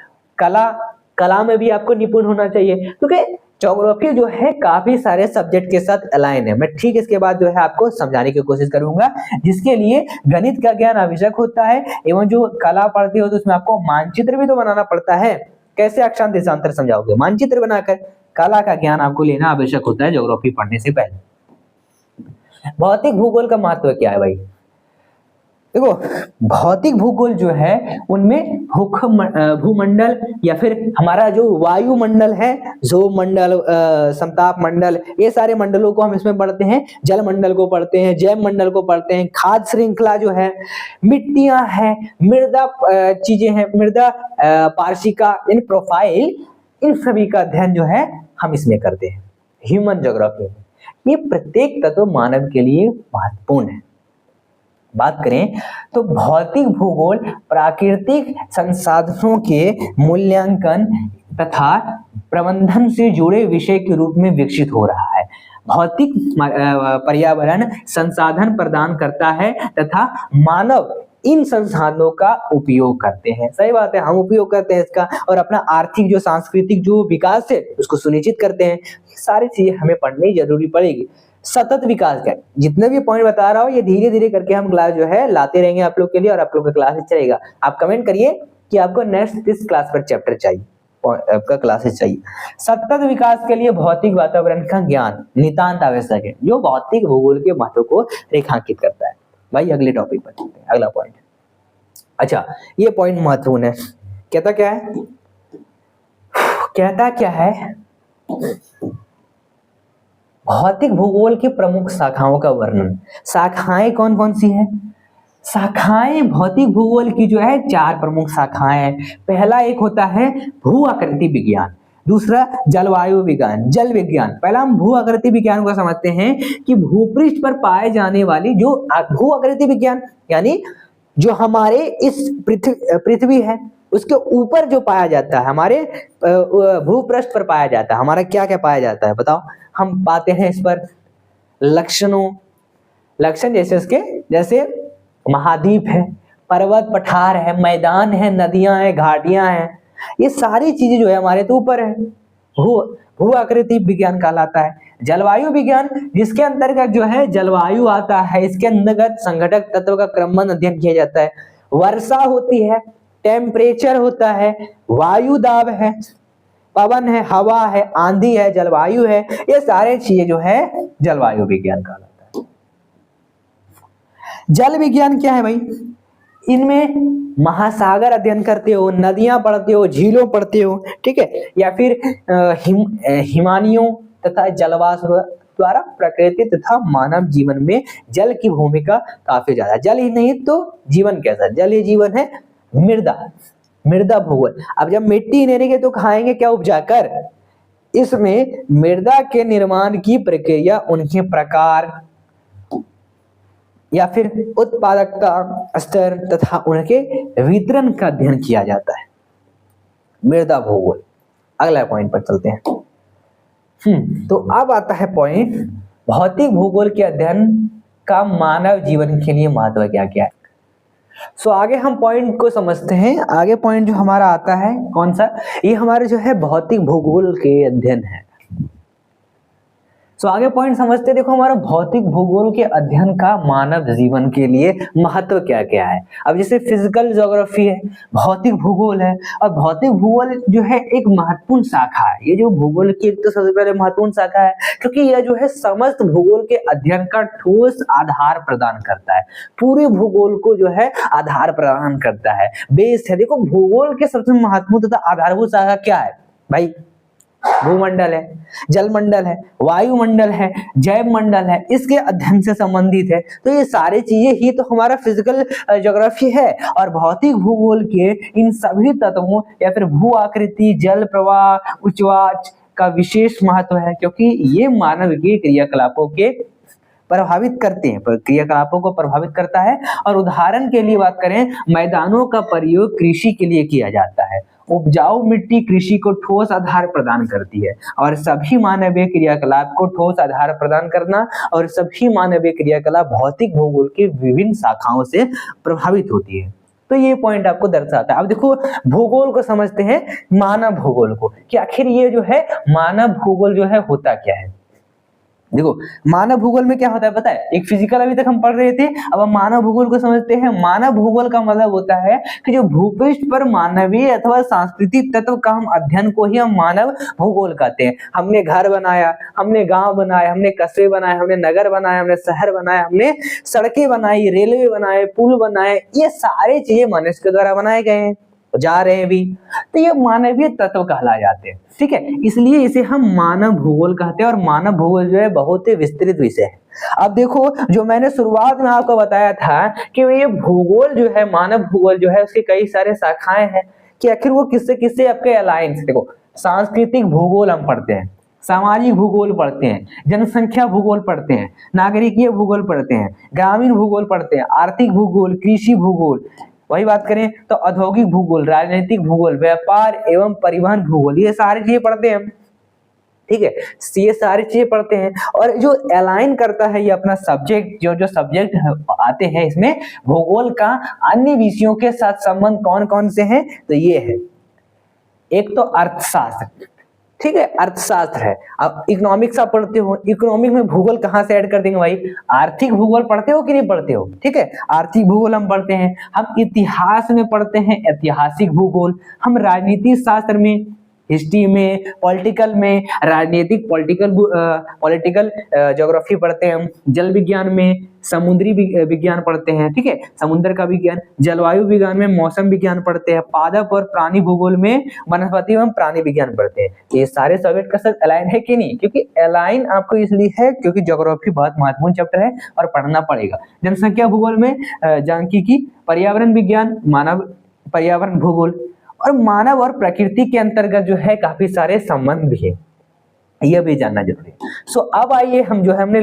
Speaker 1: कला में भी आपको निपुण होना चाहिए, क्योंकि ज्योग्राफी जो है काफी सारे सब्जेक्ट के साथ अलाइन है। मैं ठीक इसके बाद जो है आपको समझाने की कोशिश करूंगा, जिसके लिए गणित का ज्ञान आवश्यक होता है। एवं जो कला पढ़ते हो तो उसमें आपको मानचित्र भी तो बनाना पड़ता है। कैसे अक्षांश देशांतर समझाओगे? मानचित्र बनाकर। कला का ज्ञान आपको लेना आवश्यक होता है ज्योग्राफी पढ़ने से पहले। भौतिक भूगोल का महत्व क्या है भाई? देखो, भौतिक भूगोल जो है उनमें भूमंडल या फिर हमारा जो वायुमंडल है, जो मंडल, समताप मंडल, ये सारे मंडलों को हम इसमें पढ़ते हैं। जल मंडल को पढ़ते हैं, जैव मंडल को पढ़ते हैं, खाद्य श्रृंखला जो है, मिट्टियां हैं, मृदा चीजें हैं, मृदा पार्शिका, इन प्रोफाइल, इन सभी का अध्ययन जो है हम इसमें करते हैं ह्यूमन ज्योग्राफी में। ये प्रत्येक तत्व मानव के लिए महत्वपूर्ण है। बात करें तो भौतिक भूगोल प्राकृतिक संसाधनों के मूल्यांकन तथा प्रबंधन से जुड़े विषय के रूप में विकसित हो रहा है। भौतिक पर्यावरण संसाधन प्रदान करता है तथा मानव इन संसाधनों का उपयोग करते हैं। सही बात है, हम उपयोग करते हैं इसका, और अपना आर्थिक जो सांस्कृतिक जो विकास है उसको सुनिश्चित करते हैं। सारी चीजें हमें पढ़नी जरूरी पड़ेगी। सतत विकास का जितने भी पॉइंट बता रहा हूँ ये धीरे धीरे करके हम क्लास जो है लाते रहेंगे आप लोग के लिए, और आप लोग का क्लास चलेगा। आप कमेंट करिए कि आपको नेक्स्ट किस क्लास पर चैप्टर चाहिए, आपका क्लासेस चाहिए। सतत विकास के लिए भौतिक वातावरण का ज्ञान नितांत आवश्यक है, जो भौतिक भूगोल के महत्व को रेखांकित करता है। भाई अगले टॉपिक पर चलते हैं, अगला पॉइंट। अच्छा, ये पॉइंट महत्वपूर्ण है। कहता क्या है? भौतिक भूगोल की प्रमुख शाखाओं का वर्णन। शाखाएं कौन कौन सी हैं? शाखाएं भौतिक भूगोल की जो है 4 प्रमुख शाखाएं हैं। पहला एक होता है भू आकृति विज्ञान। दूसरा जलवायु विज्ञान, जल विज्ञान। पहला हम भू आकृति विज्ञान को समझते हैं कि भूपृष्ठ पर पाए जाने वाली जो भू आकृति विज्ञान यानी जो हमारे इस पृथ्वी है उसके ऊपर जो पाया जाता है, हमारे भूपृष्ठ पर पाया जाता है, हमारा क्या क्या पाया जाता है बताओ। हम पाते हैं इस पर लक्षण जैसे उसके जैसे महाद्वीप है, पर्वत पठार है, मैदान है, नदियां हैं, घाटियां हैं, ये सारी चीजें जो है हमारे तो ऊपर है, भू आकृति विज्ञान कहलाता है। जलवायु विज्ञान जिसके अंतर्गत जो है जलवायु आता है, इसके अंतर्गत संघटक तत्व का क्रमबद्ध अध्ययन किया जाता है। वर्षा होती है, टेम्परेचर होता है, वायु दाब है, पवन है, हवा है, आंधी है, जलवायु है, ये सारे चीजें जो है जलवायु विज्ञान कहलाता है। जल विज्ञान क्या है भाई? इनमें महासागर अध्ययन करते हो, नदियां पढ़ते हो, झीलों पढ़ते हो, ठीक है, या फिर हिमानियों तथा जलवाष्प द्वारा प्रकृति तथा मानव जीवन में जल की भूमिका काफी ज्यादा। जल ही नहीं तो जीवन कैसा? जल ही जीवन है। मृदा भूगोल, अब जब मिट्टी नहीं रहेगी तो खाएंगे क्या उपजाकर? इसमें मृदा के निर्माण की प्रक्रिया, उनके प्रकार या फिर उत्पादकता स्तर तथा उनके वितरण का अध्ययन किया जाता है। मृदा भूगोल। अगला पॉइंट पर चलते हैं। तो अब आता है पॉइंट भौतिक भूगोल के अध्ययन का मानव जीवन के लिए महत्व क्या क्या है। सो आगे हम पॉइंट को समझते हैं। आगे पॉइंट जो हमारा आता है कौन सा? ये हमारे जो है भौतिक भूगोल के अध्ययन है। सो आगे पॉइंट समझते, देखो हमारा भौतिक भूगोल के अध्ययन का मानव जीवन के लिए महत्व क्या क्या है। अब जैसे फिजिकल ज्योग्राफी है, भौतिक भूगोल है, और भौतिक भूगोल जो है एक महत्वपूर्ण शाखा है। ये जो भूगोल की तो सबसे पहले महत्वपूर्ण शाखा है क्योंकि यह जो है समस्त भूगोल के अध्ययन का ठोस आधार प्रदान करता है, पूरे भूगोल को जो है आधार प्रदान करता है, बेस है। देखो भूगोल के सबसे महत्वपूर्ण तथा आधारभूत शाखा क्या है भाई? भूमंडल है, जलमंडल है, वायुमंडल है, जैव मंडल है, इसके अध्ययन से संबंधित है। तो ये सारी चीजें ही तो हमारा फिजिकल ज्योग्राफी है। और भौतिक भूगोल के इन सभी तत्वों या फिर भू आकृति, जल प्रवाह, उच्चवाच का विशेष महत्व है क्योंकि ये मानव के क्रियाकलापों के प्रभावित करते हैं, क्रियाकलापों को प्रभावित करता है। और उदाहरण के लिए बात करें, मैदानों का प्रयोग कृषि के लिए किया जाता है। उपजाऊ मिट्टी कृषि को ठोस आधार प्रदान करती है और सभी मानवीय क्रियाकलाप को ठोस आधार प्रदान करना और सभी मानवीय क्रियाकलाप भौतिक भूगोल की विभिन्न शाखाओं से प्रभावित होती है। तो ये पॉइंट आपको दर्शाता है। अब देखो भूगोल को समझते हैं, मानव भूगोल को, कि आखिर ये जो है मानव भूगोल जो है होता क्या है। देखो मानव भूगोल में क्या होता है पता है? एक फिजिकल अभी तक हम पढ़ रहे थे, अब हम मानव भूगोल को समझते हैं। मानव भूगोल का मतलब होता है कि जो भूपृष्ठ पर मानवीय अथवा सांस्कृतिक तत्व का हम अध्ययन को ही हम मानव भूगोल कहते हैं। हमने घर बनाया, हमने गांव बनाए, हमने कस्बे बनाए, हमने नगर बनाए, हमने शहर बनाए, हमने सड़कें बनाई, रेलवे बनाए, पुल बनाए, ये सारे चीजें मनुष्य के द्वारा बनाए गए हैं, जा रहे हैं भी। तो ये मानवीय तत्व कहलाए जाते हैं, ठीक है। इसलिए इसे हम मानव भूगोल कहते हैं और मानव भूगोल जो है बहुत ही विस्तृत विषय है। अब देखो जो मैंने शुरुआत में आपको बताया था कि ये भूगोल जो है, मानव भूगोल जो है, उसकी कई सारे शाखाएं हैं कि आखिर वो किससे किससे आपके अलायंस। देखो सांस्कृतिक भूगोल हम पढ़ते हैं, सामाजिक भूगोल पढ़ते हैं, जनसंख्या भूगोल पढ़ते हैं, नागरिकीय भूगोल पढ़ते हैं, ग्रामीण भूगोल पढ़ते हैं, आर्थिक भूगोल, कृषि भूगोल, वही बात करें तो औद्योगिक भूगोल, राजनीतिक भूगोल, व्यापार एवं परिवहन भूगोल, ये सारी चीजें पढ़ते हैं, ठीक है। ये सारी चीजें पढ़ते हैं और जो अलाइन करता है ये अपना सब्जेक्ट, जो सब्जेक्ट आते हैं इसमें भूगोल का अन्य विषयों के साथ संबंध कौन कौन से हैं, तो ये है एक तो अर्थशास्त्र, ठीक है, अर्थशास्त्र है। अब इकोनॉमिक्स आप पढ़ते हो, इकोनॉमिक में भूगोल कहाँ से ऐड कर देंगे भाई? आर्थिक भूगोल पढ़ते हो कि नहीं पढ़ते हो, ठीक है, आर्थिक भूगोल हम पढ़ते हैं। हम इतिहास में पढ़ते हैं ऐतिहासिक भूगोल, हम राजनीति शास्त्र में, हिस्ट्री में, पॉलिटिकल में, राजनीतिक पॉलिटिकल ज्योग्राफी पढ़ते हैं हम। जल विज्ञान में समुद्री विज्ञान पढ़ते हैं, ठीक है, समुद्र का विज्ञान। जलवायु विज्ञान में मौसम विज्ञान पढ़ते हैं। पादप और प्राणी भूगोल में वनस्पति एवं प्राणी विज्ञान पढ़ते हैं। ये सारे सब्जेक्ट का साथ अलाइन है कि नहीं? क्योंकि अलाइन आपको इसलिए है क्योंकि ज्योग्राफी बहुत महत्वपूर्ण चैप्टर है और पढ़ना पड़ेगा। जनसंख्या भूगोल में सांख्यिकी, पर्यावरण विज्ञान, मानव पर्यावरण भूगोल, और मानव और प्रकृति के अंतर्गत जो है काफी सारे संबंध भी है, यह भी जानना जरूरी है। सो अब आइए हम जो है हमने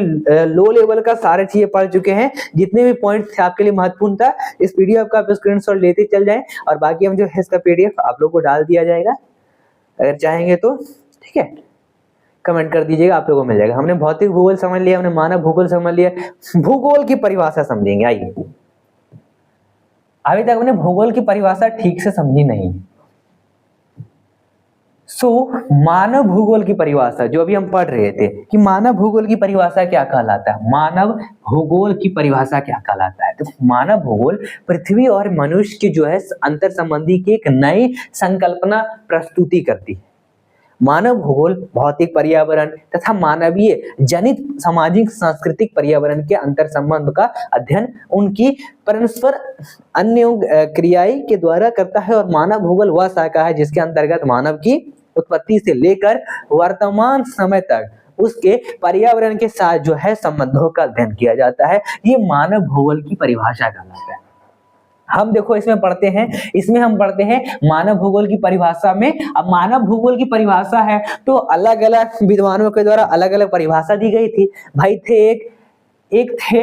Speaker 1: लो लेवल का सारे चीजें पढ़ चुके हैं, जितने भी पॉइंट थे आपके लिए महत्वपूर्ण था इस पीडीएफ का आप स्क्रीनशॉट लेते चल जाएं, और बाकी हम जो है इसका पीडीएफ आप लोग को डाल दिया जाएगा अगर चाहेंगे तो, ठीक है। कमेंट कर दीजिएगा, आप लोगों को मिल जाएगा। हमने भौतिक भूगोल समझ लिया, हमने मानव भूगोल समझ लिया, भूगोल की परिभाषा समझेंगे। आइए, अभी तक हमने भूगोल की परिभाषा ठीक से समझी नहीं। मानव भूगोल की परिभाषा जो अभी हम पढ़ रहे थे कि मानव भूगोल की परिभाषा क्या कहलाता है, मानव भूगोल की परिभाषा क्या कहलाता है। तो मानव भूगोल पृथ्वी और मनुष्य की जो है अंतर संबंधी की एक नई संकल्पना प्रस्तुति करती है। मानव भूगोल भौतिक पर्यावरण तथा मानवीय जनित सामाजिक सांस्कृतिक पर्यावरण के अंतर संबंध का अध्ययन उनकी परस्पर अन्य क्रियाएं के द्वारा करता है। और मानव भूगोल वह शाखा है जिसके अंतर्गत मानव की उत्पत्ति से लेकर वर्तमान समय तक उसके पर्यावरण के साथ जो है संबंधों का अध्ययन किया जाता है। ये मानव भूगोल की परिभाषा कहलाता है। हम देखो इसमें पढ़ते हैं, इसमें हम पढ़ते हैं मानव भूगोल की परिभाषा में। अब मानव भूगोल की परिभाषा है तो अलग अलग विद्वानों के द्वारा अलग अलग परिभाषा दी गई थी। भाई थे एक थे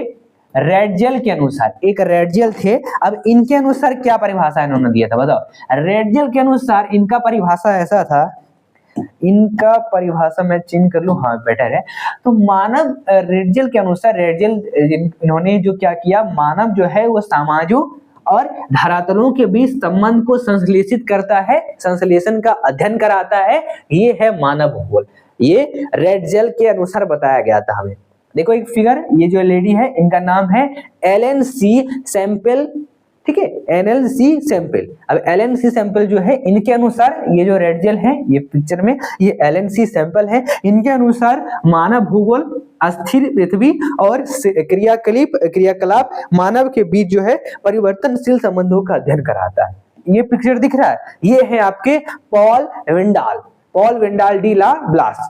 Speaker 1: रेडजेल के अनुसार, एक रेडजेल थे। अब इनके अनुसार क्या परिभाषा इन्होंने दिया था बताओ। रेडजेल के अनुसार इनका परिभाषा ऐसा था, इनका परिभाषा मैं चेंज कर लूं, हाँ बेटर है। तो मानव रेडजेल के अनुसार, रेडजेल इन्होंने जो क्या किया, मानव जो है वो समाजों और धरातलों के बीच संबंध को संश्लेषित करता है, संश्लेषण का अध्ययन कराता है। ये है मानव भूगोल, ये रेडजेल के अनुसार बताया गया था हमें। देखो एक फिगर, ये जो लेडी है इनका नाम है एलन सी सैंपल, ठीक है, एनएलसी सैंपल। अब एलएनसी सैंपल जो है इनके अनुसार, ये जो रेडजेल है ये पिक्चर में, ये एलएनसी सैंपल है। इनके अनुसार मानव भूगोल अस्थिर पृथ्वी और क्रियाकलाप मानव के बीच जो है परिवर्तनशील संबंधों का अध्ययन कराता है। ये पिक्चर दिख रहा है, ये है आपके पॉल वेंडाल डी ला ब्लास,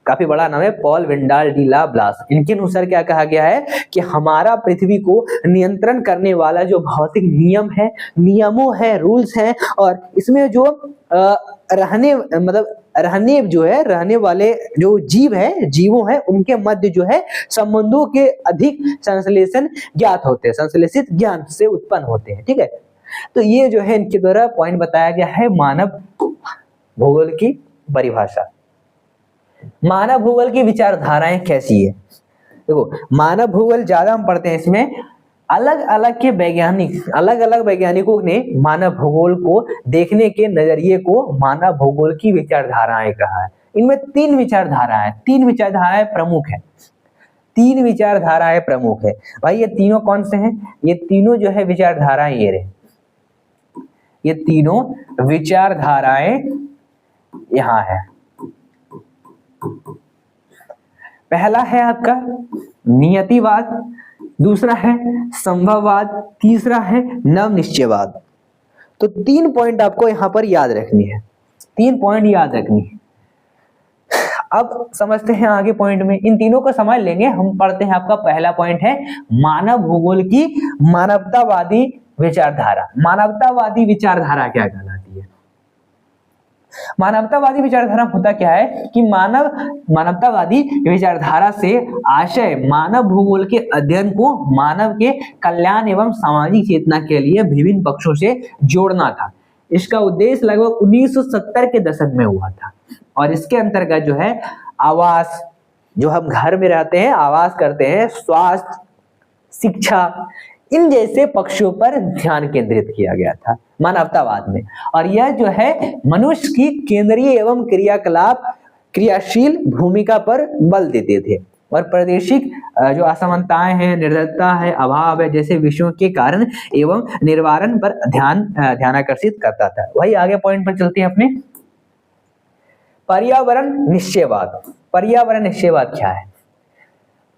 Speaker 1: काफी बड़ा नाम है पॉल वेंडाल डी ला ब्लास। इनके अनुसार क्या कहा गया है कि हमारा पृथ्वी को नियंत्रण करने वाला जो भौतिक नियम है, नियमों है, रूल्स हैं, और इसमें जो रहने वाले जो जीव है, जीवों है, उनके मध्य जो है संबंधों के अधिक संश्लेषण ज्ञात होते हैं, संश्लेषित ज्ञान से उत्पन्न होते हैं, ठीक है। तो ये जो है इनके द्वारा पॉइंट बताया गया है मानव भूगोल की परिभाषा। मानव भूगोल की विचारधाराएं कैसी है, देखो मानव भूगोल ज्यादा हम पढ़ते हैं, इसमें अलग अलग वैज्ञानिकों ने मानव भूगोल को देखने के नजरिए को मानव भूगोल की विचारधाराएं कहा है। इनमें तीन विचारधाराएं प्रमुख है। भाई ये तीनों कौन से हैं, ये तीनों जो है विचारधाराएं ये रहे, ये तीनों विचारधाराएं यहाँ है। पहला है आपका नियतिवाद, दूसरा है संभववाद, तीसरा है नवनिश्चयवाद। तो 3 पॉइंट आपको यहां पर याद रखनी है, 3 पॉइंट याद रखनी है। अब समझते हैं आगे पॉइंट में, इन तीनों को समझ लेंगे। हम पढ़ते हैं, आपका पहला पॉइंट है मानव भूगोल की मानवतावादी विचारधारा। मानवतावादी विचारधारा क्या कहलाती है? मानवतावादी विचारधारा होता क्या है कि मानवतावादी विचारधारा से आशय मानव भूगोल के अध्ययन को मानव के कल्याण एवं सामाजिक चेतना के लिए विभिन्न पक्षों से जोड़ना था। इसका उद्देश्य लगभग 1970 के दशक में हुआ था, और इसके अंतर्गत जो है आवास, जो हम घर में रहते हैं, आवास करते हैं, स्वास्थ्य, शिक्षा, इन जैसे पक्षों पर ध्यान केंद्रित किया गया था मानवतावाद में। और यह जो है मनुष्य की केंद्रीय एवं क्रियाशील भूमिका पर बल देते थे, और प्रादेशिक जो असमानताएं हैं, निर्धनता है, अभाव है जैसे विषयों के कारण एवं निवारण पर ध्यानाकर्षित करता था। वही आगे पॉइंट पर चलते हैं अपने। पर्यावरण निश्चयवाद। पर्यावरण निश्चयवाद क्या है?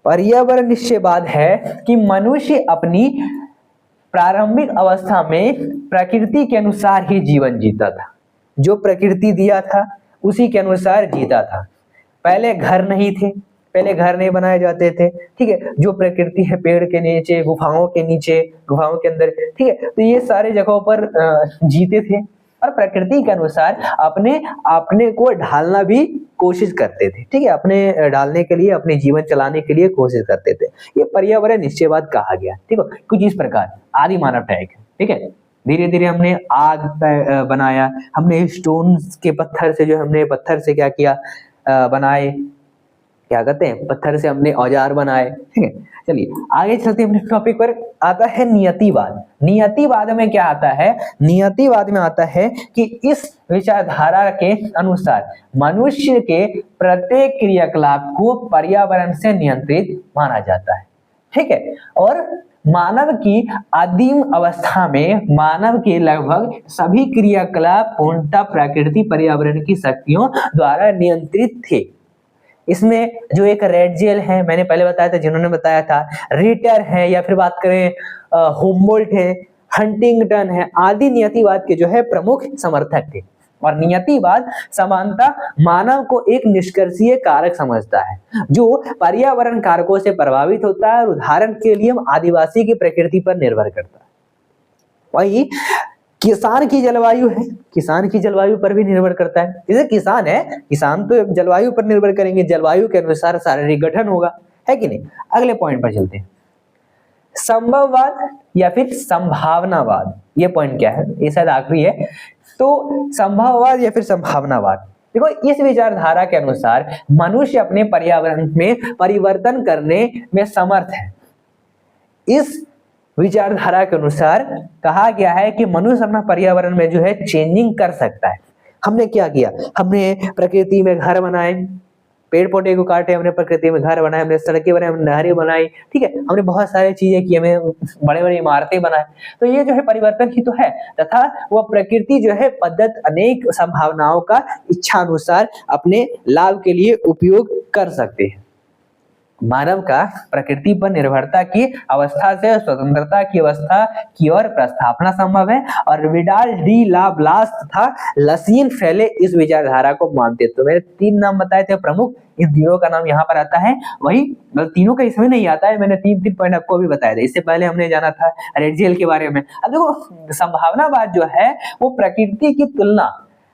Speaker 1: पर्यावरण निश्चयवाद है कि मनुष्य अपनी प्रारंभिक अवस्था में प्रकृति के अनुसार ही जीवन जीता था, जो प्रकृति दिया था उसी के अनुसार जीता था। पहले घर नहीं थे, पहले घर नहीं बनाए जाते थे, ठीक है, जो प्रकृति है पेड़ के नीचे, गुफाओं के नीचे, गुफाओं के अंदर, ठीक है, तो ये सारे जगहों पर जीते थे। और प्रकृति के अनुसार अपने अपने को ढालना भी कोशिश करते थे। ठीक है, अपने ढालने के लिए, अपने जीवन चलाने के लिए कोशिश करते थे। ये पर्यावरण निश्चयवाद कहा गया। ठीक है, कुछ इस प्रकार आदि मानव टैग। ठीक है, धीरे धीरे हमने आग बनाया, हमने स्टोन के पत्थर से, जो हमने पत्थर से क्या किया, बनाए, क्या कहते हैं, पत्थर से हमने औजार बनाए। ठीक है, चलिए आगे चलते हैं। अपने टॉपिक पर आता है नियतिवाद। नियतिवाद में क्या आता है? नियतिवाद में आता है कि इस विचारधारा के अनुसार मनुष्य के प्रत्येक क्रियाकलाप को पर्यावरण से नियंत्रित माना जाता है। ठीक है, और मानव की आदिम अवस्था में मानव के लगभग सभी क्रियाकलाप पूर्णतः प्रकृति पर्यावरण की शक्तियों द्वारा नियंत्रित थे। इसमें जो एक रेड जेल है, मैंने पहले बताया था, जिन्होंने बताया था, रिटर है, या फिर बात करें हुम्बोल्ट है, हंटिंगटन है, आदि नियतिवाद के जो है प्रमुख समर्थक थे। और नियतिवाद समानता मानव को एक निष्कर्षीय कारक समझता है जो पर्यावरण कारकों से प्रभावित होता है, और उदाहरण के लिए आदिवासी की प्रकृति पर निर्भर करता है। वही किसान की जलवायु है, किसान की जलवायु पर भी निर्भर करता है। जैसे किसान है, किसान तो जलवायु पर निर्भर करेंगे, जलवायु के अनुसार शारीरिक गठन होगा, है कि नहीं। अगले पॉइंट पर चलते हैं, संभववाद या फिर संभावनावाद। ये पॉइंट क्या है, ये शायद आखिरी है। तो संभववाद या फिर संभावनावाद, देखो इस विचारधारा के अनुसार मनुष्य अपने पर्यावरण में परिवर्तन करने में समर्थ है। इस विचारधारा के अनुसार कहा गया है कि मनुष्य अपना पर्यावरण में जो है चेंजिंग कर सकता है। हमने क्या किया, हमने प्रकृति में घर बनाए, पेड़ पौधे को काटे, हमने प्रकृति में घर बनाए, हमने सड़कें बनाई, हमने नहरें बनाई। ठीक है, हमने बहुत सारी चीजें की, हमें बड़े बड़े इमारतें बनाए। तो ये जो है परिवर्तन ही तो है, तथा वह प्रकृति जो है पद्धत अनेक संभावनाओं का इच्छा अनुसार अपने लाभ के लिए उपयोग कर सकते हैं। मानव का प्रकृति पर निर्भरता की अवस्था से स्वतंत्रता की अवस्था की ओर प्रस्थापना संभव है, और विडाल डी ला ब्लास तथा लसीन फैले इस विचारधारा को मानते। तो मैंने 3 नाम बताए थे प्रमुख, इन तीनों का नाम यहाँ पर आता है। वही तीनों का इसमें नहीं आता है, मैंने 3 पॉइंट आपको भी बताया था। इससे पहले हमने जाना था रेड जेल के बारे में। अब देखो संभावनावाद जो है वो प्रकृति की तुलना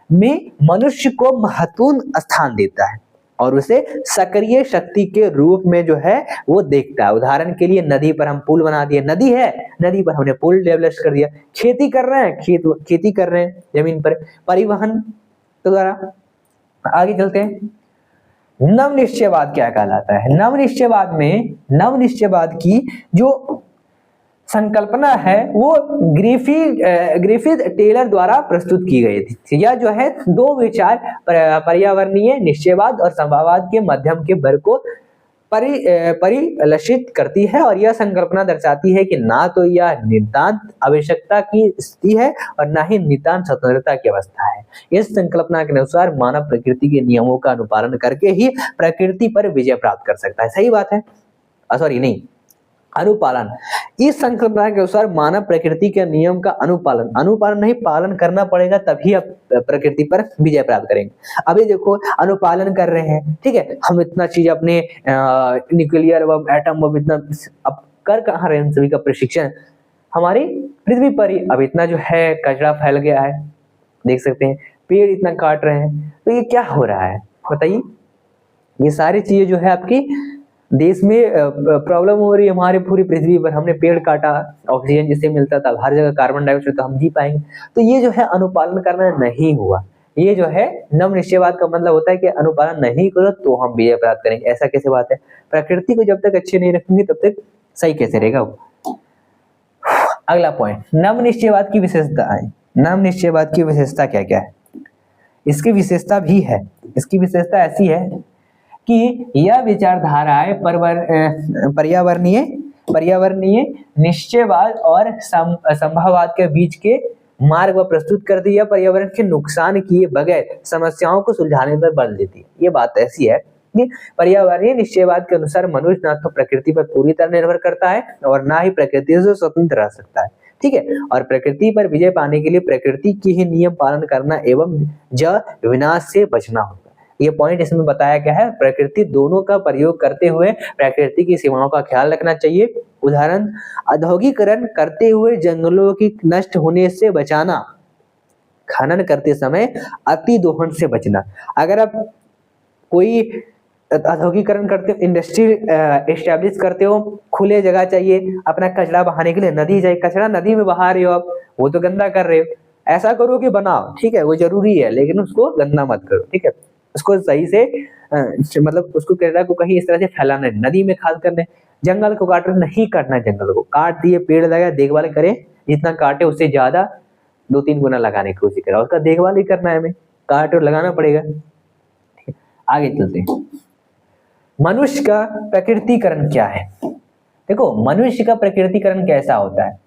Speaker 1: में मनुष्य को महत्वपूर्ण स्थान देता है और उसे सक्रिय शक्ति के रूप में जो है वो देखता है। उदाहरण के लिए नदी पर हम पुल बना दिए, नदी है, नदी पर हमने पुल डेवलप कर दिया। खेती कर रहे हैं, खेती कर रहे हैं जमीन पर, परिवहन तो द्वारा। आगे चलते हैं, नव निश्चयवाद क्या कहलाता है। नव निश्चयवाद में, नव निश्चयवाद की जो संकल्पना है वो ग्रिफिथ टेलर द्वारा प्रस्तुत की गई थी। यह जो है 2 विचार पर्यावरणीय निश्चयवाद और संभाववाद के मध्यम के वर्ग को परिलक्षित करती है, और यह संकल्पना दर्शाती है कि ना तो यह नितांत आवश्यकता की स्थिति है और ना ही नितांत स्वतंत्रता की अवस्था है। इस संकल्पना के अनुसार मानव प्रकृति के नियमों का अनुपालन करके ही प्रकृति पर विजय प्राप्त कर सकता है। सही बात है, सॉरी नहीं, अनुपालन। इस संकल्पना के अनुसार मानव प्रकृति के नियम का अनुपालन नहीं, पालन करना पड़ेगा, तभी आप प्रकृति पर विजय प्राप्त करेंगे। अभी देखो अनुपालन कर रहे हैं, ठीक है, हम इतना चीज अपने न्यूक्लियर बम, एटम बम, इतना अब कर कहाँ रहे हैं, सभी का प्रशिक्षण हमारी पृथ्वी पर ही। अब इतना जो है कचरा फैल गया है, देख सकते हैं, पेड़ इतना काट रहे हैं, तो ये क्या हो रहा है बताइए। ये सारी चीजें जो है आपकी देश में प्रॉब्लम हो रही है, हमारे पूरी पृथ्वी पर। हमने पेड़ काटा, ऑक्सीजन जिससे मिलता था, हर जगह कार्बन डाइऑक्साइड, तो हम जी पाएंगे। तो ये जो है अनुपालन करना नहीं हुआ। ये जो है नव निश्चयवाद का मतलब होता है कि अनुपालन नहीं करो तो हम विजय प्राप्त करेंगे। ऐसा कैसे बात है, प्रकृति को जब तक अच्छे नहीं रखेंगे तब तक सही कैसे रहेगा वो। अगला पॉइंट, नव निश्चयवाद की विशेषताएं। नव निश्चयवाद की विशेषता क्या क्या है, इसकी विशेषता भी है। इसकी विशेषता ऐसी है कि यह विचारधाराएं पर्यावरणीय निश्चयवाद और संभाववाद के बीच के मार्ग को प्रस्तुत कर दिया, पर्यावरण के नुकसान किए बगैर समस्याओं को सुलझाने पर बल देती है। ये बात ऐसी है कि पर्यावरणीय निश्चयवाद के अनुसार मनुष्य ना तो प्रकृति पर पूरी तरह निर्भर करता है और ना ही प्रकृति से स्वतंत्र रह सकता है, ठीक है। और प्रकृति पर विजय पाने के लिए प्रकृति की ही नियम पालन करना एवं विनाश से बचना होगा। ये पॉइंट इसमें बताया गया है। प्रकृति दोनों का प्रयोग करते हुए प्रकृति की सीमाओं का ख्याल रखना चाहिए। उदाहरण, औद्योगिकरण करते हुए जंगलों की नष्ट होने से बचाना, खनन करते समय अति दोहन से बचना। अगर आप कोई औद्योगिकरण करते हो, इंडस्ट्री एस्टेब्लिश करते हो, खुले जगह चाहिए अपना कचरा बहाने के लिए, नदी चाहिए, कचरा नदी में बहा रहे हो आप, वो तो गंदा कर रहे हो। ऐसा करो कि बनाओ, ठीक है, वो जरूरी है, लेकिन उसको गंदा मत करो, ठीक है। उसको सही से मतलब उसको कचरा को कहीं इस तरह से फैलाना है, नदी में खास करने, जंगल को काट नहीं काटना, जंगल को काट दिए, पेड़ लगाए, देखभाल करें, जितना काटे उससे ज्यादा 2-3 गुना लगाने की कोशिश करें, उसका देखभाल ही करना है, हमें काट और लगाना पड़ेगा। आगे चलते हैं, मनुष्य का प्रकृतिकरण क्या है। देखो मनुष्य का प्रकृतिकरण कैसा होता है,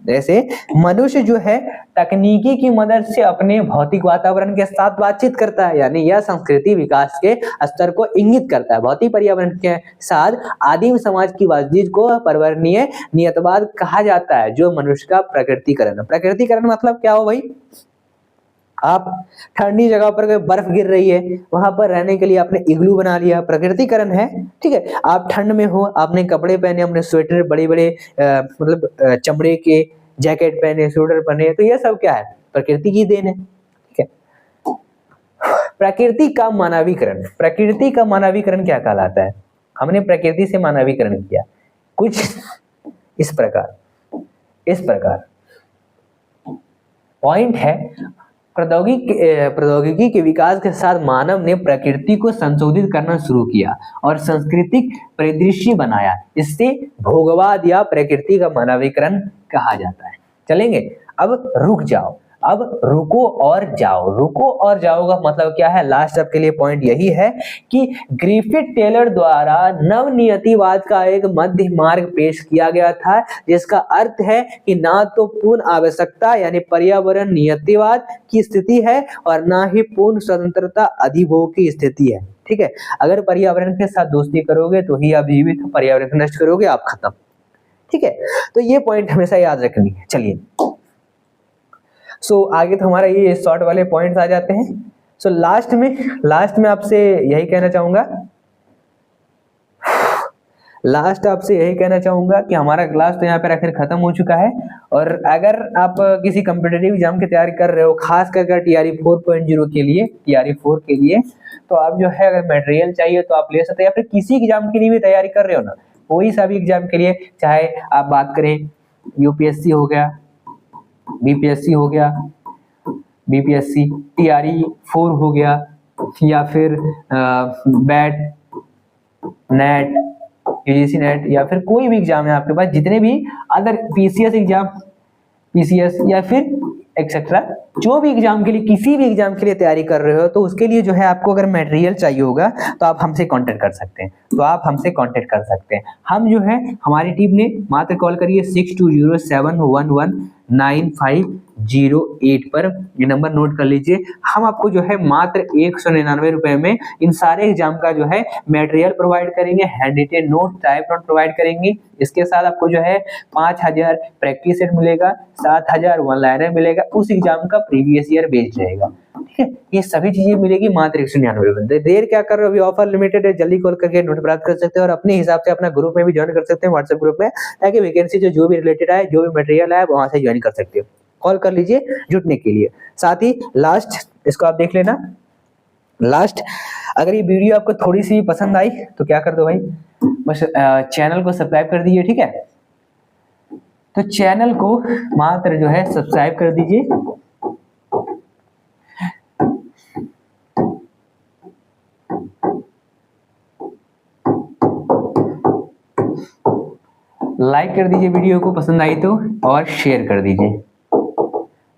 Speaker 1: जैसे मनुष्य जो है तकनीकी की मदद से अपने भौतिक वातावरण के साथ बातचीत करता है, यानी यह संस्कृति विकास के स्तर को इंगित करता है। भौतिक पर्यावरण के साथ आदिम समाज की बातचीत को पर्यावरणीय नियतवाद कहा जाता है, जो मनुष्य का प्रकृतिकरण। प्रकृतिकरण मतलब क्या हो भाई, आप ठंडी जगह पर बर्फ गिर रही है, वहां पर रहने के लिए आपने इग्लू बना लिया, प्रकृतिकरण है, ठीक है। आप ठंड में हो, आपने कपड़े पहने, अपने स्वेटर, बड़े बड़े मतलब चमड़े के जैकेट पहने, स्वेटर पहने, तो ये सब क्या है, प्रकृति की देन है, ठीक है। प्रकृति का मानवीकरण, प्रकृति का मानवीकरण क्या कहलाता है। हमने प्रकृति से मानवीकरण किया कुछ इस प्रकार पॉइंट है। प्रौद्योगिकी के विकास के साथ मानव ने प्रकृति को संशोधित करना शुरू किया और सांस्कृतिक परिदृश्य बनाया। इससे भोगवाद या प्रकृति का मानवीकरण कहा जाता है। चलेंगे, अब रुक जाओ, अब रुको और जाओ। रुको और जाओ का मतलब क्या है, लास्ट आपके लिए पॉइंट यही है कि ग्रिफिथ टेलर द्वारा नवनियतिवाद का एक मध्य मार्ग पेश किया गया था, जिसका अर्थ है कि ना तो पूर्ण आवश्यकता यानी पर्यावरण नियतिवाद की स्थिति है और ना ही पूर्ण स्वतंत्रता अधिभोग की स्थिति है, ठीक है। अगर पर्यावरण के साथ दोस्ती करोगे तो ही आप जीवित, पर्यावरण को नष्ट करोगे आप खत्म, ठीक है। तो ये पॉइंट हमेशा याद रखनी है। चलिए आगे तो हमारा ये शॉर्ट वाले पॉइंट्स आ जाते हैं। लास्ट में आपसे यही कहना चाहूंगा कि हमारा क्लास तो यहाँ पे आखिर खत्म हो चुका है। और अगर आप किसी कॉम्पिटिटिव एग्जाम की तैयारी कर रहे हो, खास कर TRE 4.0 के लिए, TRE 4 के लिए, तो आप जो है अगर मटेरियल चाहिए तो आप ले सकते हैं, या फिर किसी एग्जाम के लिए भी तैयारी कर रहे हो ना, कोई सा भी एग्जाम के लिए, चाहे आप बात करें UPSC हो गया, BPSC हो गया, BPSC, TRE 4 हो गया, या फिर बैट, नेट, UGC नेट, या फिर कोई भी एग्जाम है आपके पास, जितने भी अदर PCS एग्जाम, PCS या फिर एक्सेट्रा, जो भी एग्जाम के लिए, किसी भी एग्जाम के लिए तैयारी कर रहे हो, तो उसके लिए जो है आपको अगर मटेरियल चाहिए होगा तो आप हमसे कांटेक्ट कर सकते हैं। हम जो है हमारी टीम ने, मात्र कॉल करिए 6207119508 पर, ये नंबर नोट कर लीजिए। हम आपको जो है मात्र 199 रुपए में इन सारे एग्जाम का जो है मटेरियल प्रोवाइड करेंगे, hand retain note, type note provide करेंगे। इसके साथ आपको जो है 5000 प्रैक्टिस सेट मिलेगा, 7000 वन लाइनर मिलेगा, उस एग्जाम का प्रीवियस ईयर बेस्ड रहेगा, ठीक है। ये सभी चीजें मिलेगी मात्र 199 रुपए। देर क्या कर रहे हो, अभी ऑफर लिमिटेड है, जल्दी कॉल करके नोट प्राप्त कर सकते हैं और अपने हिसाब से अपना ग्रुप में भी ज्वाइन कर सकते हैं, व्हाट्सएप ग्रुप में, ताकि वैकेंसी जो भी रिलेटेड है, जो भी मटेरियल है, वहां से ज्वाइन कर सकते हो। कॉल कर लीजिए जुटने के लिए। साथ ही लास्ट इसको आप देख लेना, लास्ट अगर ये वीडियो आपको थोड़ी सी पसंद आई तो क्या कर दो भाई, बस चैनल को सब्सक्राइब कर दीजिए, ठीक है। तो चैनल को मात्र जो है सब्सक्राइब कर दीजिए, लाइक कर दीजिए वीडियो को पसंद आई तो, और शेयर कर दीजिए।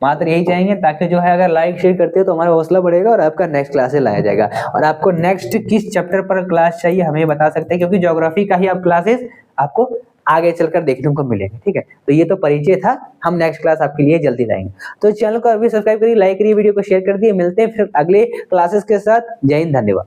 Speaker 1: मात्र यही चाहेंगे, ताकि जो है अगर लाइक शेयर करते हो तो हमारा हौसला बढ़ेगा और आपका नेक्स्ट क्लास लाया जाएगा। और आपको नेक्स्ट किस चैप्टर पर क्लास चाहिए हमें बता सकते हैं, क्योंकि ज्योग्राफी का ही आप क्लासेस आपको आगे चलकर देखने को मिलेंगे, ठीक है। तो ये तो परिचय था, हम नेक्स्ट क्लास आपके लिए जल्दी लाएंगे। तो चैनल को अभी सब्सक्राइब करिए, लाइक करिए, वीडियो को शेयर कर दिए। मिलते हैं फिर अगले क्लासेस के साथ। जय हिंद, धन्यवाद।